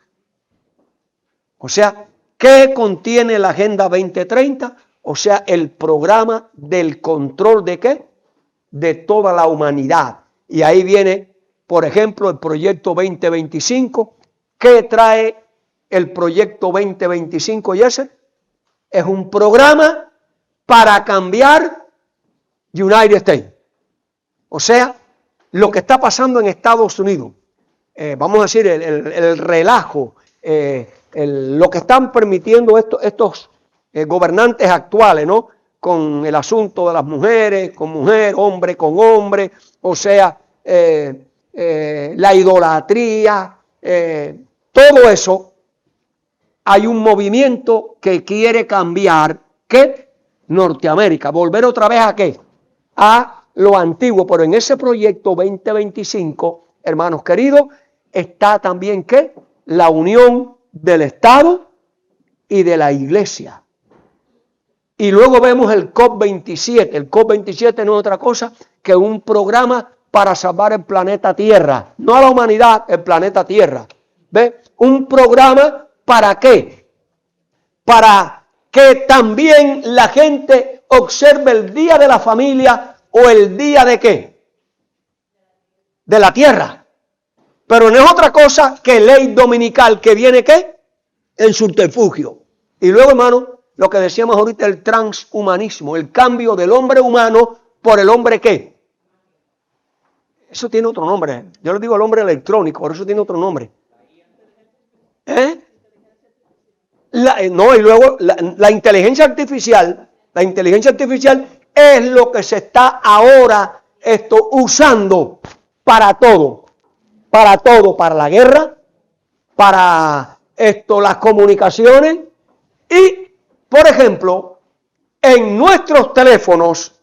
O sea, ¿qué contiene la Agenda 2030? O sea, el programa del control ¿de qué? De toda la humanidad. Y ahí viene, por ejemplo, el proyecto 2025. ¿Qué trae el proyecto 2025, Yesser? Es un programa para cambiar United States. O sea, lo que está pasando en Estados Unidos. Vamos a decir, el relajo, lo que están permitiendo estos gobernantes actuales, ¿no? Con el asunto de las mujeres, con mujer, hombre con hombre, o sea, la idolatría, todo eso. Hay un movimiento que quiere cambiar, ¿qué? Norteamérica, volver otra vez ¿a qué? A lo antiguo, pero en ese proyecto 2025, hermanos queridos, está también ¿qué? La unión del Estado y de la Iglesia. Y luego vemos el COP27. El COP27 no es otra cosa que un programa para salvar el planeta Tierra. No a la humanidad, el planeta Tierra. ¿Ve? Un programa ¿para qué? Para que también la gente observe el día de la familia o el día de ¿qué? De la tierra. Pero no es otra cosa que ley dominical que viene ¿qué? En subterfugio. Y luego, hermano, lo que decíamos ahorita, el transhumanismo, el cambio del hombre humano por el hombre ¿qué? Eso tiene otro nombre. Yo le digo el hombre electrónico, por eso tiene otro nombre. No, y luego la inteligencia artificial es lo que se está ahora usando para todo, para la guerra, para las comunicaciones y, por ejemplo, en nuestros teléfonos,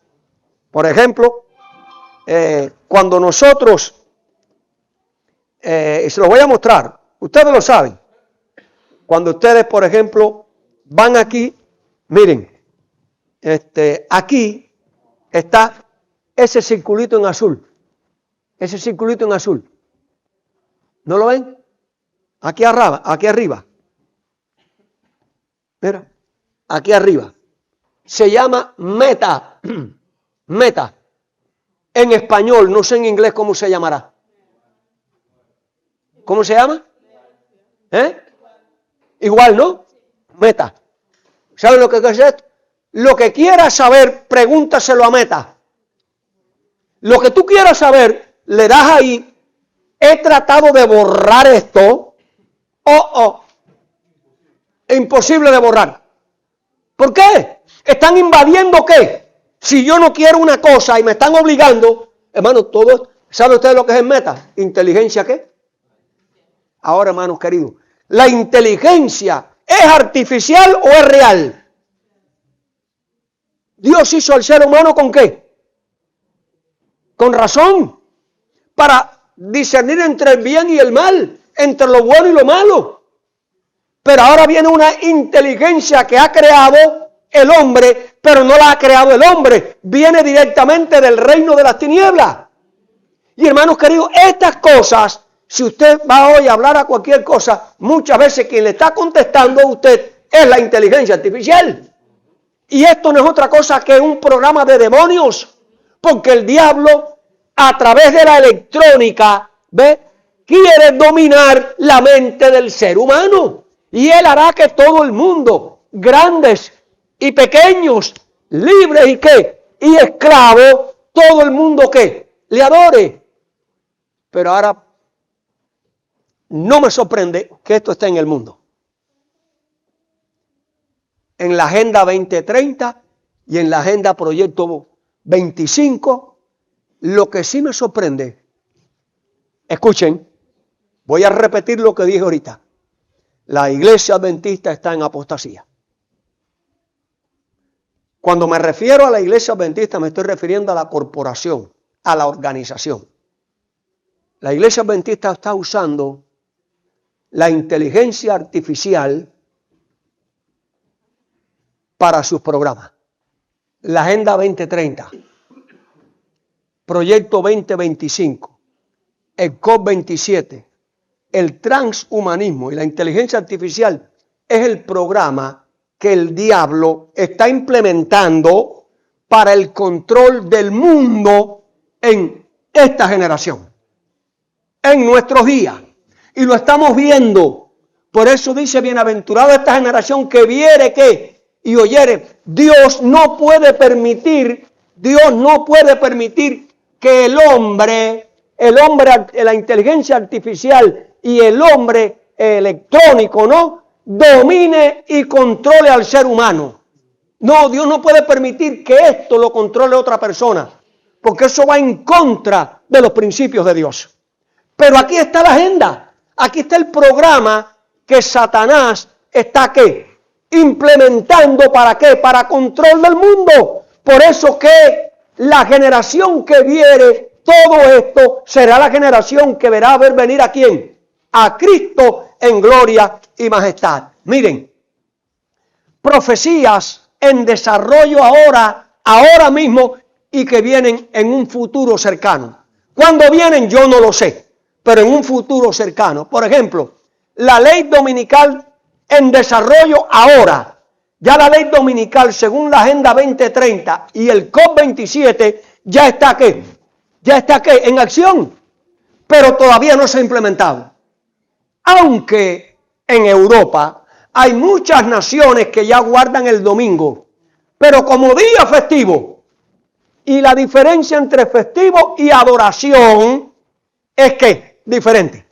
por ejemplo, cuando nosotros, se los voy a mostrar, ustedes lo saben, cuando ustedes, por ejemplo, van aquí, miren, aquí está ese circulito en azul. ¿No lo ven? Aquí arriba. Mira, aquí arriba. Se llama Meta. Meta. En español, no sé en inglés cómo se llamará. ¿Cómo se llama? Igual, ¿no? Meta. ¿Saben lo que es esto? Lo que quieras saber, pregúntaselo a Meta. Lo que tú quieras saber, le das ahí. He tratado de borrar esto. Imposible de borrar. ¿Por qué? ¿Están invadiendo qué? Si yo no quiero una cosa y me están obligando, hermano, todo, ¿sabe usted lo que es el Meta? ¿Inteligencia qué? Ahora, hermanos queridos, ¿la inteligencia es artificial o es real? Dios hizo al ser humano ¿con qué? Con razón, para discernir entre el bien y el mal, entre lo bueno y lo malo. Pero ahora viene una inteligencia que ha creado el hombre, pero no la ha creado el hombre. Viene directamente del reino de las tinieblas. Y hermanos queridos, estas cosas, si usted va hoy a hablar a cualquier cosa, muchas veces quien le está contestando a usted es la inteligencia artificial. Y esto no es otra cosa que un programa de demonios, porque el diablo, a través de la electrónica, quiere dominar la mente del ser humano. Y él hará que todo el mundo, grandes y pequeños, libres y qué, y esclavos, todo el mundo que le adore. Pero ahora no me sorprende que esto esté en el mundo. En la Agenda 2030 y en la Agenda Proyecto 25, lo que sí me sorprende, escuchen, voy a repetir lo que dije ahorita. La iglesia adventista está en apostasía. Cuando me refiero a la iglesia adventista, me estoy refiriendo a la corporación, a la organización. La iglesia adventista está usando la inteligencia artificial para sus programas. La Agenda 2030, Proyecto 2025, el COP27, el transhumanismo y la inteligencia artificial es el programa que el diablo está implementando para el control del mundo en esta generación, en nuestros días. Y lo estamos viendo. Por eso dice, bienaventurada esta generación que viere que y oyere. Dios no puede permitir que el hombre, la inteligencia artificial y el hombre electrónico, ¿no?, domine y controle al ser humano. No, Dios no puede permitir que esto lo controle otra persona, porque eso va en contra de los principios de Dios. Pero aquí está la agenda, aquí está el programa que Satanás está ¿qué? Implementando. ¿Para qué? Para control del mundo. Por eso que la generación que viere todo esto será la generación que verá ver venir ¿a quién? A Cristo en gloria y majestad. Miren, profecías en desarrollo ahora mismo y que vienen en un futuro cercano. ¿Cuándo vienen? Yo no lo sé, pero en un futuro cercano. Por ejemplo, la ley dominical en desarrollo ahora. Ya la ley dominical, según la Agenda 2030 y el COP27, ya está ¿qué? Ya está ¿qué? En acción. pero todavía no se ha implementado. Aunque en Europa hay muchas naciones que ya guardan el domingo, pero como día festivo. Y la diferencia entre festivo y adoración es que diferente.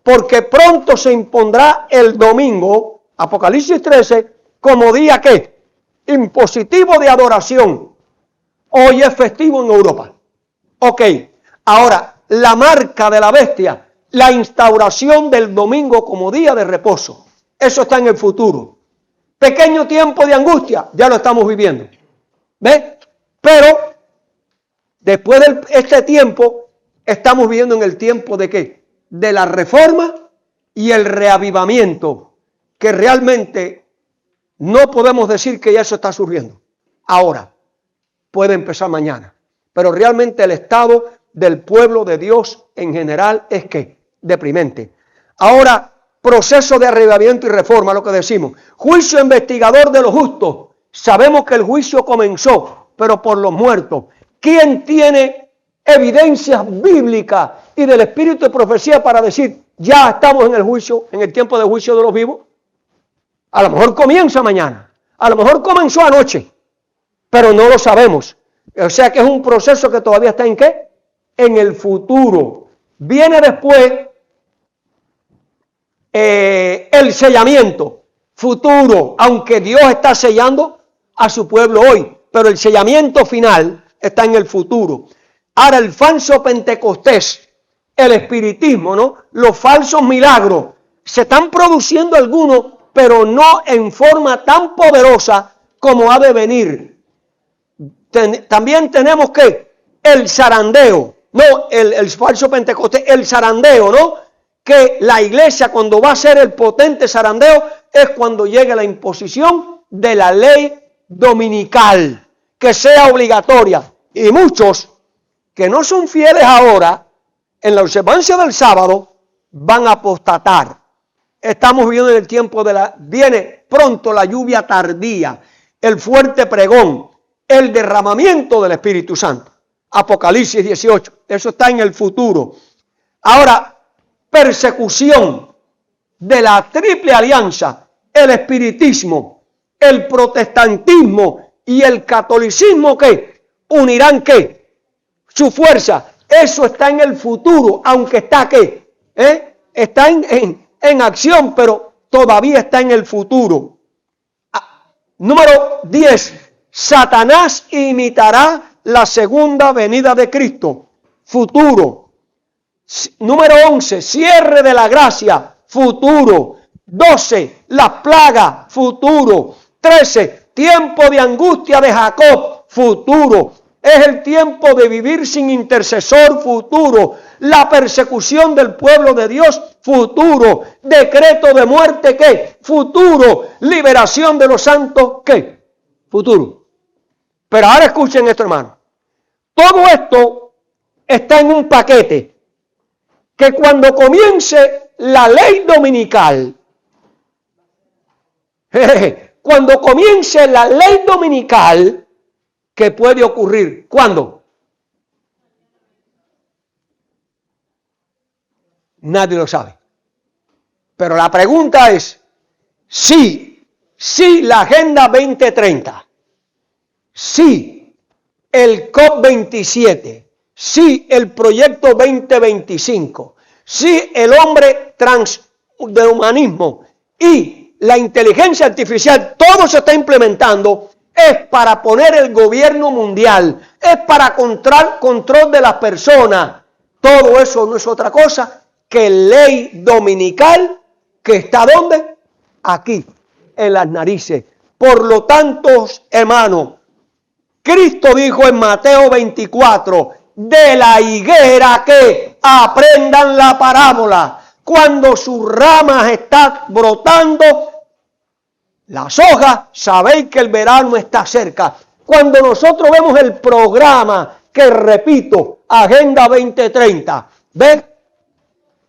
Porque pronto se impondrá el domingo, Apocalipsis 13, como día que impositivo de adoración. Hoy es festivo en Europa. Ok, ahora la marca de la bestia, la instauración del domingo como día de reposo. Eso está en el futuro. Pequeño tiempo de angustia, ya lo estamos viviendo. ¿Ves? Pero después de este tiempo, estamos viviendo en el tiempo de ¿qué? De la reforma y el reavivamiento, que realmente no podemos decir que ya eso está surgiendo. Ahora, puede empezar mañana. Pero realmente el estado del pueblo de Dios en general es que deprimente. Ahora, proceso de reavivamiento y reforma, lo que decimos. Juicio investigador de los justos. Sabemos que el juicio comenzó, pero por los muertos. ¿Quién tiene evidencias bíblicas y del espíritu de profecía para decir, ya estamos en el juicio, en el tiempo de juicio de los vivos? A lo mejor comienza mañana, a lo mejor comenzó anoche, pero no lo sabemos. O sea que es un proceso que todavía está ¿en qué? En el futuro. Viene después el sellamiento futuro, aunque Dios está sellando a su pueblo hoy, pero el sellamiento final está en el futuro. Ahora el falso Pentecostés, el espiritismo, ¿no? Los falsos milagros, se están produciendo algunos, pero no en forma tan poderosa como ha de venir. También tenemos que el zarandeo, no el falso Pentecostés, el zarandeo, ¿no? Que la iglesia cuando va a hacer el potente zarandeo es cuando llegue la imposición de la ley dominical, que sea obligatoria. Y muchos que no son fieles ahora en la observancia del sábado van a apostatar. Estamos viviendo en el tiempo viene pronto la lluvia tardía, el fuerte pregón, el derramamiento del Espíritu Santo. Apocalipsis 18, eso está en el futuro. Ahora, persecución de la triple alianza, el espiritismo, el protestantismo y el catolicismo, ¿qué? Unirán ¿qué? Su fuerza. Eso está en el futuro, aunque está ¿qué? Está en acción, pero todavía está en el futuro. Número 10. Satanás imitará la segunda venida de Cristo. Futuro. Número 11. Cierre de la gracia. Futuro. 12. La plaga. Futuro. 13. Tiempo de angustia de Jacob. Futuro. Es el tiempo de vivir sin intercesor. Futuro. La persecución del pueblo de Dios. Futuro. Decreto de muerte. ¿Qué? Futuro. Liberación de los santos. ¿Qué? Futuro. Pero ahora escuchen esto, hermano. Todo esto está en un paquete que cuando comience la ley dominical, cuando comience la ley dominical, ¿qué puede ocurrir? ¿Cuándo? Nadie lo sabe. Pero la pregunta es, si la Agenda 2030, si el COP27, si el Proyecto 2025, si el hombre transhumanismo y la inteligencia artificial, todo se está implementando, es para poner el gobierno mundial, es para control de las personas. Todo eso no es otra cosa que ley dominical que está ¿dónde? Aquí, en las narices. Por lo tanto, hermano, Cristo dijo en Mateo 24, de la higuera que aprendan la parábola. Cuando sus ramas están brotando, las hojas, sabéis que el verano está cerca. Cuando nosotros vemos el programa, que repito, Agenda 2030, ¿ves?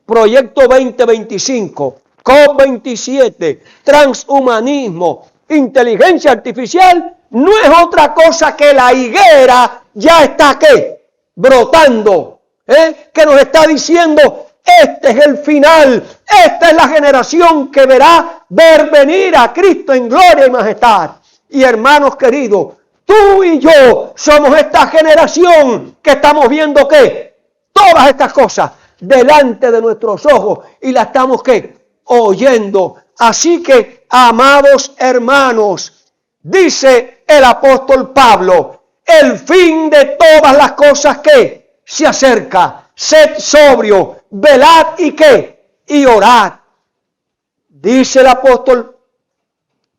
Proyecto 2025, COP27, transhumanismo, inteligencia artificial, no es otra cosa que la higuera ya está ¿qué? Brotando. que nos está diciendo, este es el final, esta es la generación que verá ver venir a Cristo en gloria y majestad. Y hermanos queridos, tú y yo somos esta generación que estamos viendo que todas estas cosas delante de nuestros ojos y la estamos que oyendo. Así que, amados hermanos, dice el apóstol Pablo, el fin de todas las cosas que se acerca, sed sobrio, velad y qué, y orad. Dice el apóstol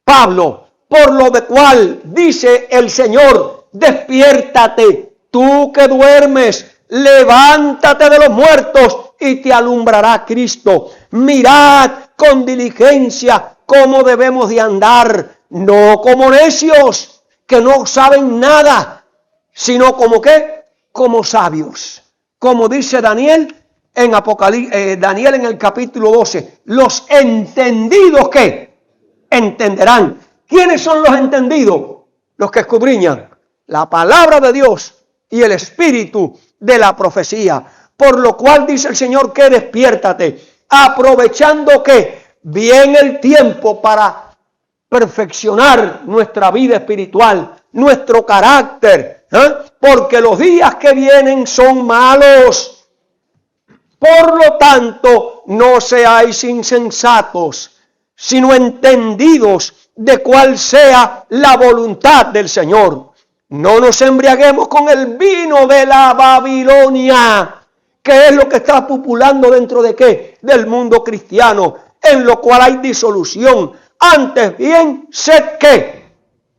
Pablo, por lo de cual dice el Señor, despiértate, tú que duermes, levántate de los muertos y te alumbrará Cristo. Mirad con diligencia cómo debemos de andar, no como necios que no saben nada, sino como ¿qué? Como sabios. Como dice Daniel en Daniel en el capítulo 12, los entendidos ¿qué? Entenderán. ¿Quiénes son los entendidos? Los que escudriñan la palabra de Dios y el espíritu de la profecía. Por lo cual dice el Señor que despiértate, aprovechando que viene el tiempo para perfeccionar nuestra vida espiritual, nuestro carácter, porque los días que vienen son malos. Por lo tanto, no seáis insensatos, sino entendidos de cuál sea la voluntad del Señor. No nos embriaguemos con el vino de la Babilonia, que es lo que está populando dentro de qué? Del mundo cristiano, en lo cual hay disolución. Antes bien, sed ¿qué?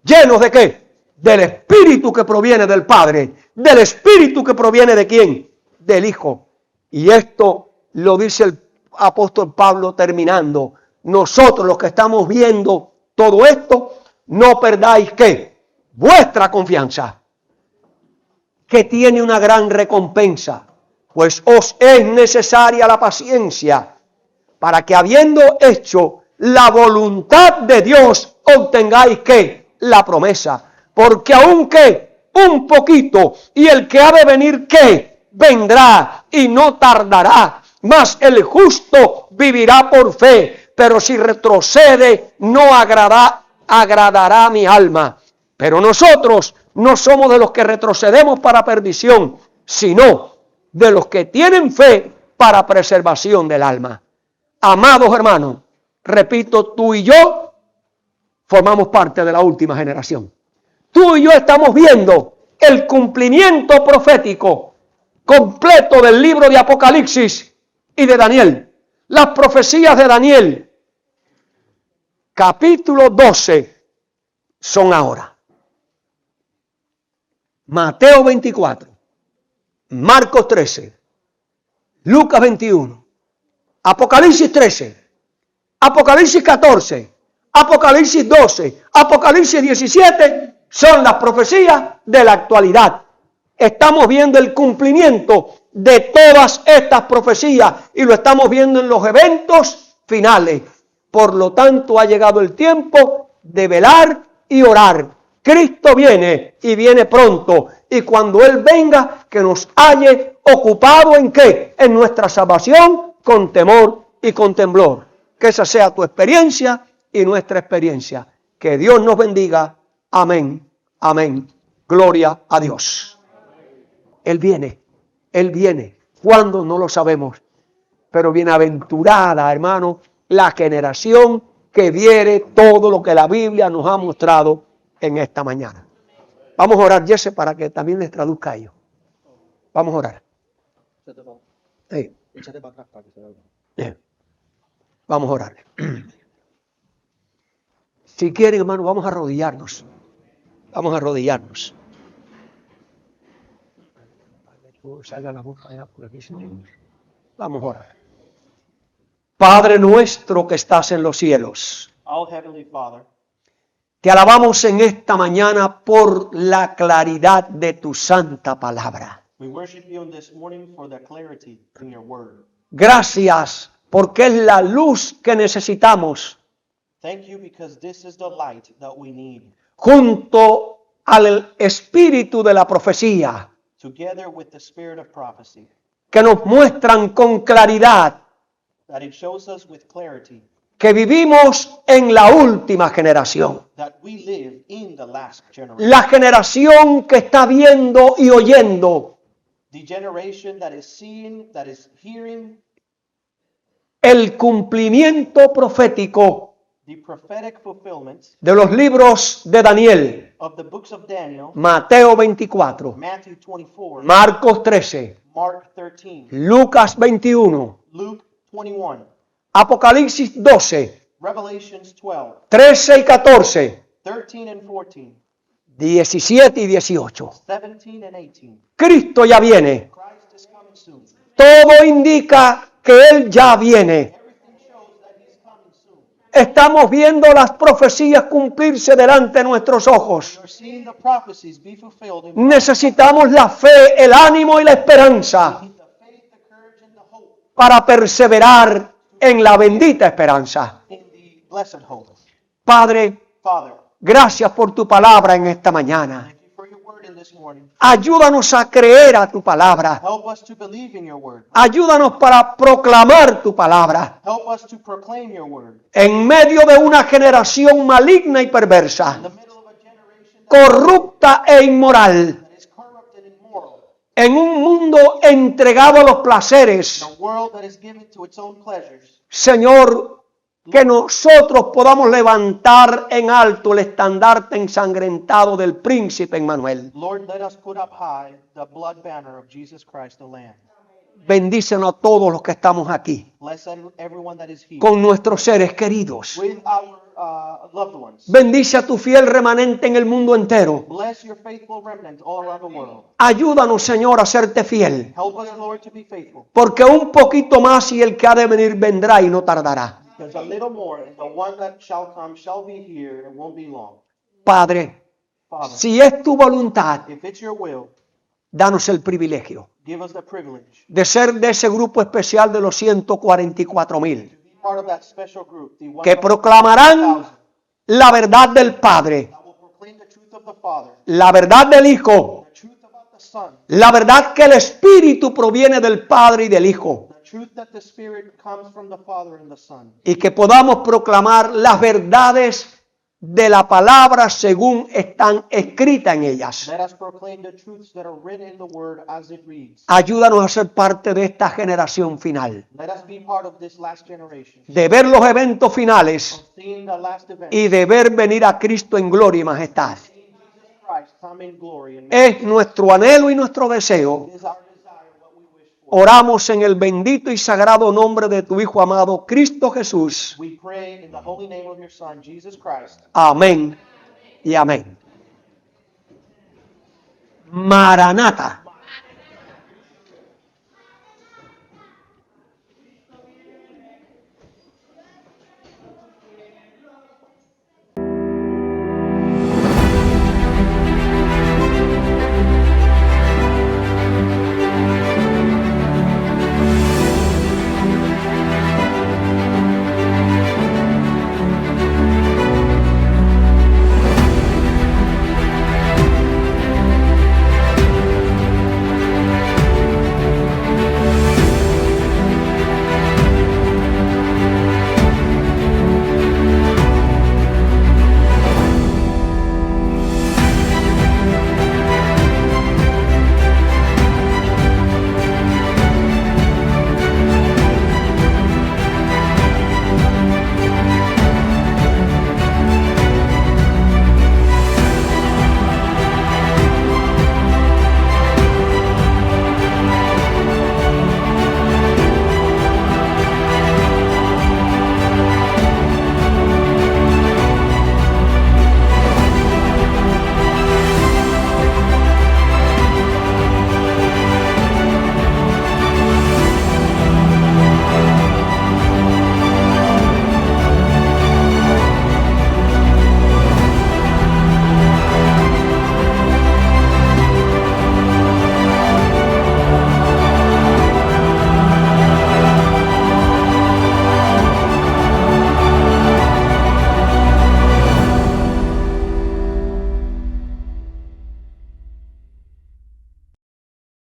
¿Llenos de qué? Del Espíritu que proviene del Padre. ¿Del Espíritu que proviene de quién? Del Hijo. Y esto lo dice el apóstol Pablo terminando. Nosotros los que estamos viendo todo esto, no perdáis ¿qué? Vuestra confianza, que tiene una gran recompensa, pues os es necesaria la paciencia, para que habiendo hecho la voluntad de Dios, obtengáis ¿qué? La promesa. Porque aunque un poquito, y el que ha de venir ¿qué? Vendrá y no tardará, mas el justo vivirá por fe. Pero si retrocede, no agradará a mi alma. Pero nosotros no somos de los que retrocedemos para perdición, sino de los que tienen fe para preservación del alma. Amados hermanos, repito, tú y yo formamos parte de la última generación. Tú y yo estamos viendo el cumplimiento profético completo del libro de Apocalipsis y de Daniel. Las profecías de Daniel, capítulo 12, son ahora. Mateo 24, Marcos 13, Lucas 21, Apocalipsis 13, Apocalipsis 14, Apocalipsis 12, Apocalipsis 17 son las profecías de la actualidad. Estamos viendo el cumplimiento de todas estas profecías y lo estamos viendo en los eventos finales. Por lo tanto, ha llegado el tiempo de velar y orar. Cristo viene y viene pronto. Y cuando Él venga, que nos halle ocupado ¿en qué? En nuestra salvación con temor y con temblor. Que esa sea tu experiencia y nuestra experiencia. Que Dios nos bendiga. Amén. Amén. Gloria a Dios. Él viene. Él viene. ¿Cuándo? No lo sabemos. Pero bienaventurada, hermano, la generación que viere todo lo que la Biblia nos ha mostrado en esta mañana. Vamos a orar, Jesse, para que también les traduzca a ellos. Vamos a orar. Sí. Vamos a orar. Si quieren, hermano, vamos a arrodillarnos. Vamos a arrodillarnos. Vamos a orar. Padre nuestro que estás en los cielos, Our Heavenly Father, te alabamos en esta mañana por la claridad de tu santa palabra. we worship you this morning for the clarity in your word. Gracias porque es la luz que necesitamos Thank you because this is the light that we need, junto al espíritu de la profecía together with the spirit of prophecy, que nos muestran con claridad that it shows us with clarity que vivimos en la última generación. that we live in the last generation. La generación que está viendo y oyendo The generation that is seeing, that is hearing el cumplimiento profético the prophetic fulfillments de los libros de Daniel, of the books of Daniel, Mateo 24, Matthew 24, Marcos 13, Mark 13, Lucas 21, Luke 21, Apocalipsis 12, Revelations 12, 13 y 14, 13 and 14, 17 y 18. 17 and 18. Cristo ya viene. Christ is coming soon. Todo indica que Él ya viene. Everything shows that he's coming soon. Estamos viendo las profecías cumplirse delante de nuestros ojos. You're seeing the prophecies be fulfilled in Necesitamos la fe, el ánimo y la esperanza the faith, the courage, and the hope para perseverar en la bendita esperanza. in the blessed hope. Padre, Father, gracias por tu palabra en esta mañana. thank you for your word in this morning. Ayúdanos a creer a tu palabra. Help us to believe in your word. Ayúdanos para proclamar tu palabra Help us to proclaim your word en medio de una generación maligna y in perversa, the middle of a generation that corrupta e inmoral, is corrupt and immoral, en un mundo entregado a los placeres. in a world that is given to its own pleasures. Señor, que nosotros podamos levantar en alto el estandarte ensangrentado del príncipe Emmanuel. Lord, let us put up high the blood banner of Jesus Christ the Lamb. Bendícenos a todos los que estamos aquí, Bless everyone that is here. con nuestros seres queridos. With our loved ones. Bendice a tu fiel remanente en el mundo entero. Bless your faithful remnant all around the world. Ayúdanos, Señor, a serte fiel, Help us, Lord, to be faithful. porque un poquito más y el que ha de venir vendrá y no tardará. Because a little more, and the one that shall come shall be here and won't be long. Padre, Father, si es tu voluntad, if it's your will, danos el privilegio give us the privilege de ser de ese grupo especial de los 144,000 to be part of that special group, the que 1,000 proclamarán la verdad del Padre, that will proclaim the truth of the Father, la verdad del Hijo, the truth about the Son, la verdad que el Espíritu proviene del Padre y del Hijo, the truth that the Spirit comes from the Father and the Son. y que podamos proclamar las verdades de la palabra según están escritas en ellas. Let us proclaim the truths that are written in the Word as it reads. Ayúdanos a ser parte de esta generación final, Let us be part of this last generation, de ver los eventos finales of seeing the last event, y de ver venir a Cristo en gloria y majestad. seeing Jesus Christ come in glory. And Es nuestro anhelo y nuestro deseo. it is our desire, what we wish for. Oramos en el bendito y sagrado nombre de tu Hijo amado, Cristo Jesús. We pray in the holy name of your Son, Jesus Christ. Amén y amén. Maranata.